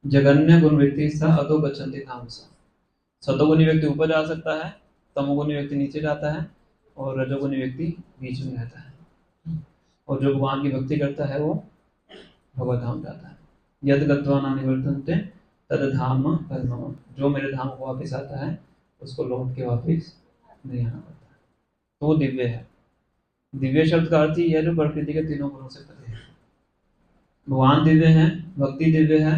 जगन्य गुण व्यक्ति सा अधो गच्छन्ति तामसा। सतोगुणी व्यक्ति ऊपर जा सकता है, तमोगुणी व्यक्ति नीचे जाता है, और रजोगुणी व्यक्ति बीच में रहता है। और जो भगवान की भक्ति करता है वो भगवत धाम जाता है। यद गत्वा न निवर्तन्ते तद धाम परमम, जो मेरे धाम को वापस आता है उसको लौट के वापस नहीं आना पड़ता। तो वो दिव्य है। दिव्य शब्द का अर्थ ही है जो प्रकृति के तीनों गुणों से परे है। भगवान दिव्य हैं, भक्ति दिव्य है,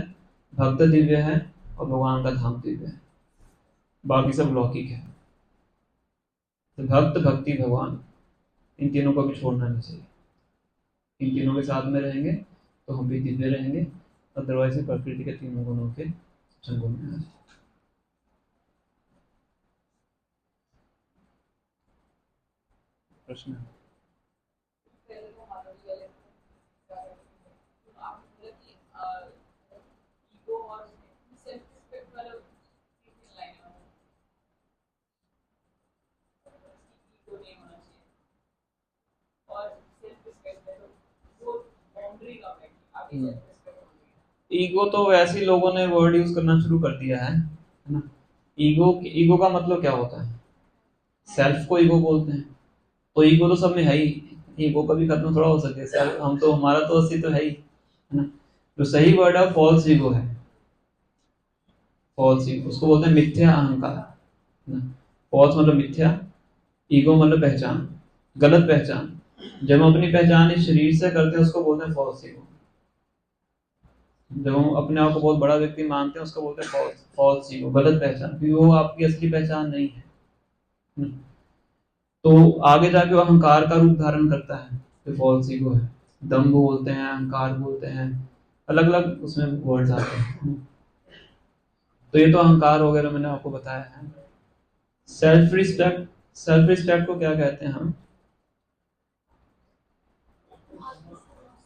भक्त दिव्य है और भगवान का धाम दिव्य है, बाकी सब लौकिक है। तो भक्त, भक्ति, भगवान, इन तीनों को भी छोड़ना नहीं चाहिए। इन तीनों के साथ में रहेंगे तो हम भी दिव्य रहेंगे, अदरवाइज प्रकृति के तीनों गुणों के संगम में आ जाए। प्रश्न ईगो तो वैसे ही लोगों ने वर्ड यूज करना शुरू कर दिया है ना। ईगो का मतलब क्या होता है? सेल्फ को ईगो बोलते हैं, तो ईगो तो सब में है ही, ईगो कभी खत्म थोड़ा हो सके। सेल्फ हम तो, हमारा तो अस्तित्व तो है ही, है ना। जो सही वर्ड है फॉल्स ईगो है। फॉल्स ईगो उसको बोलते हैं मिथ्या अहंकार। फॉल्स मतलब मिथ्या, ईगो मतलब पहचान, गलत पहचान। जब हम अपनी पहचान इस शरीर से करते हैं उसको बोलते हैं फॉल्स ईगो। जब हम अपने आप को बहुत बड़ा व्यक्ति मानते हैं उसको बोलते हैं फॉल्स ईगो, गलत पहचान, क्योंकि वो आपकी असली पहचान नहीं है। तो आगे जाके वो अहंकार का रूप धारण करता है, जो फॉल्स ईगो है। दम्भ बोलते हैं, अहंकार बोलते हैं, अलग अलग उसमें वर्ड्स आते हैं। तो ये तो अहंकार वगैरह मैंने आपको बताया है। सेल्फ रिस्पेक्ट, सेल्फ रिस्पेक्ट को क्या कहते हैं हम?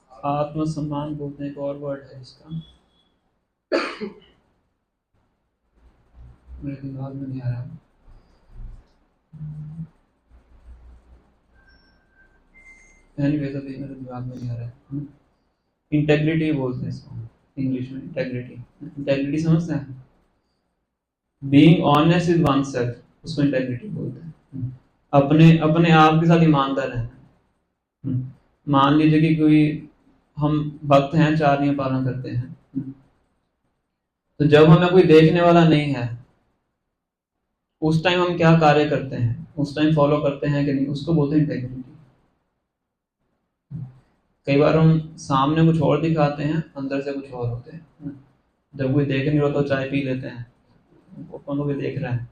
आत्मसम्मान बोलते हैं, एक और वर्ड है इसका, मेरे दिमाग में नहीं आ रहा। एनीवेज अभी मेरे दिमाग में नहीं आ रहा है। इंटेग्रिटी बोलते हैं इसको इंग्लिश में, इंटेग्रिटी। इंटेग्रिटी समझते हैं? Being honest with one self, उसको इंटेग्रिटी बोलते हैं। अपने अपने आप के साथ ईमानदार रहना। मान लीजिए कि कोई, हम भक्त हैं, चार नियम पालन करते हैं, तो जब हमें कोई देखने वाला नहीं है उस टाइम हम क्या कार्य करते हैं, उस टाइम फॉलो करते हैं कि नहीं, उसको बोलते हैं इंटेग्रिटी। कई बार हम सामने कुछ और दिखाते हैं, अंदर से कुछ और होते हैं। जब कोई देख नहीं रहा तो चाय पी लेते हैं, कौन कोई देख रहा है,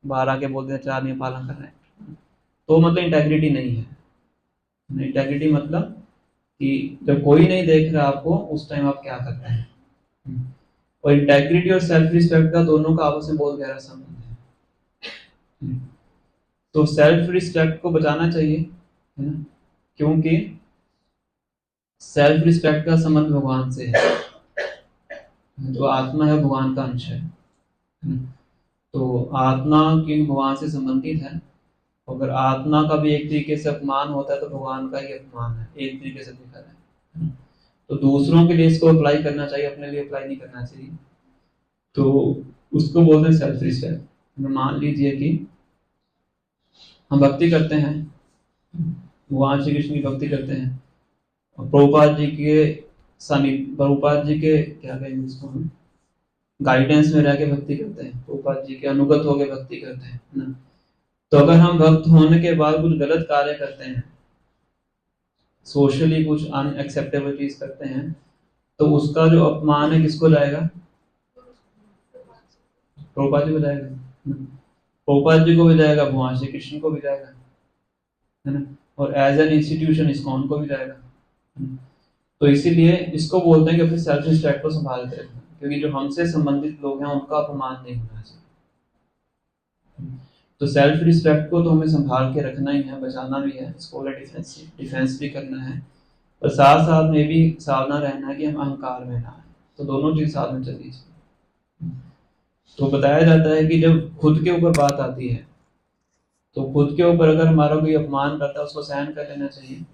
बाहर आके बोलते हैं चार नियम पालन कर रहे हैं, तो मतलब इंटेग्रिटी नहीं है। इंटेग्रिटी मतलब कि जब कोई नहीं देख रहा आपको उस टाइम आप क्या करते हैं। और इंटेग्रिटी और सेल्फ रिस्पेक्ट का दोनों का आपस में बहुत गहरा संबंध है। तो सेल्फ रिस्पेक्ट को बचाना चाहिए, है ना, क्योंकि सेल्फ रिस्पेक्ट का संबंध भगवान से है। जो आत्मा है भगवान का अंश है। तो आत्मा की भगवान से संबंधित है। अगर आत्मा का भी एक तरीके से अपमान होता है तो भगवान का ही अपमान है, एक तरीके से देखा जाए। तो दूसरों के लिए इसको अप्लाई करना चाहिए, अपने लिए अप्लाई नहीं करना चाहिए। तो उसको बोलते हैं सेल्फ रिस्पेक्ट। मान लीजिए कि हम भक्ति करते हैं, भगवान श्री कृष्ण की भक्ति करते हैं, प्रभुपाद जी के प्रभुपाद जी के क्या कहेंगे उसको, हम गाइडेंस में रह के भक्ति करते हैं, प्रभुपाद जी के अनुगत होकर भक्ति करते हैं ना। तो अगर हम भक्त होने के बाद कुछ गलत कार्य करते हैं, सोशली कुछ अनएक्सेप्टेबल चीज करते हैं, तो उसका जो अपमान है किसको जाएगा? प्रभुपाद जी को जाएगा, प्रभुपाद जी को भी जाएगा, भगवान श्री कृष्ण को भी जाएगा, है ना, और एज एन इंस्टीट्यूशन इस्कॉन को भी जाएगा। तो इसीलिए इसको बोलते हैं कि अपने सेल्फ रिस्पेक्ट को संभाल के रखना, क्योंकि जो हमसे संबंधित लोग हैं उनका अपमान नहीं होना चाहिए। तो सेल्फ रिस्पेक्ट को तो हमें संभाल के रखना ही है, बचाना भी है, इसको डिफेंस भी करना है, और साथ साथ में भी सावधान रहना है कि हम अहंकार में ना आए। तो दोनों चीज साथ में चलनी चाहिए। तो बताया जाता है कि जब खुद के ऊपर बात आती है तो खुद के ऊपर अगर हमारा कोई अपमान करता है उसको सहन कर लेना चाहिए,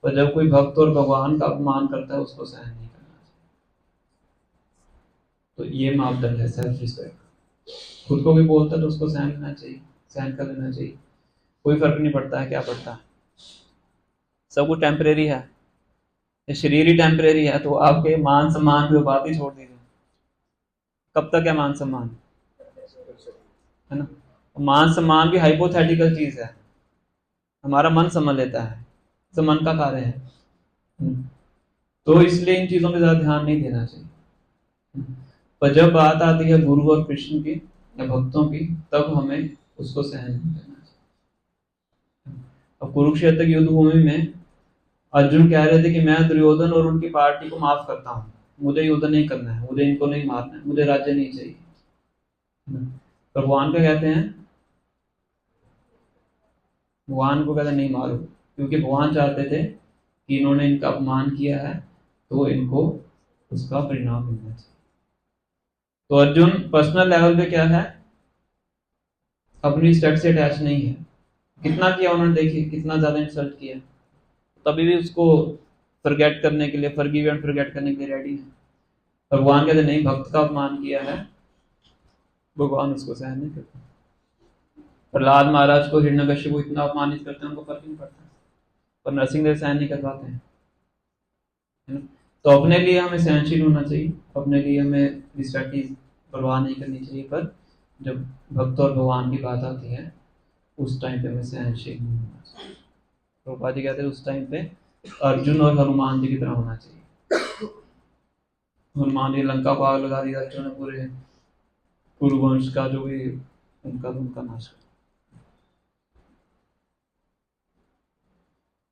पर जब कोई भक्त और भगवान का अपमान करता है उसको सहन नहीं करना चाहिए। तो ये मापदंड है सेल्फ रिस्पेक्ट। खुद को भी बोलता है तो उसको सहन करना चाहिए, सहन कर लेना चाहिए, कोई फर्क नहीं पड़ता है क्या पड़ता है, सब कुछ टेम्परेरी है, ये शरीर ही टेम्परेरी है। तो आपके मान सम्मान की बात ही छोड़ दीजिए, कब तक है मान सम्मान, है ना। मान सम्मान भी हाइपोथेटिकल चीज है, हमारा मन समझ लेता है, तो मन का कार्य है। तो इसलिए इन चीजों पे ज्यादा ध्यान नहीं देना चाहिए। पर जब बात आती है गुरु और कृष्ण की या भक्तों की, तब हमें उसको सहन नहीं करना चाहिए। अब कुरुक्षेत्र की युद्ध भूमि में अर्जुन कह रहे थे कि मैं दुर्योधन और उनकी पार्टी को माफ करता हूँ, मुझे युद्ध नहीं करना है, मुझे इनको नहीं मारना है, मुझे राज्य नहीं चाहिए। पर भगवान क्या कहते हैं? भगवान को कहते नहीं मारो, क्योंकि भगवान चाहते थे कि इन्होंने इनका अपमान किया है तो इनको उसका परिणाम मिलना चाहिए। तो अर्जुन पर्सनल लेवल पे क्या है, अपनी स्टेट से अटैच नहीं है। कितना किया उन्होंने, देखिए कितना ज्यादा इंसल्ट किया, तभी भी उसको फॉरगेट करने के लिए, फॉरगिव एंड फॉरगेट करने के लिए रेडी है। भगवान कहते नहीं, भक्त का अपमान किया है, भगवान उसको सहन नहीं करते। प्रहलाद महाराज को हिरण्यकश्यप इतना अपमानित करते हैं, उनको फर्क नहीं पड़ता, पर नरसिंहदेव सहन नहीं कर पाते हैं, है ना? तो अपने लिए हमें सहनशील होना चाहिए, अपने लिए हमें रिस्पेक्ट की परवाह नहीं करनी चाहिए, पर जब भक्त और भगवान की बात आती है उस टाइम पे हमें सहनशील नहीं होना चाहिए। प्रभुपाद जी कहते हैं उस टाइम पे अर्जुन और हनुमान जी की तरह होना चाहिए। हनुमान जी लंका को आग लगा दिया, अर्जुन ने पूरे कुरुवंश का जो भी उनका नाश कर।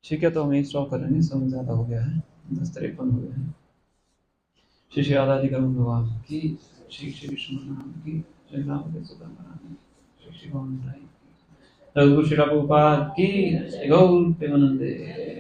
ठीक है, तो हम स्टॉप करेंगे, समय ज्यादा हो गया है, 10:53 हो गया है। श्री श्री राधाजी करुण भगवान की, श्री श्री विष्णु नाम की, जय राम के सुदाम राम, श्री श्री भगवान की, रघुकुल श्री प्रभुपाद की, जय गौर प्रेमानंदे।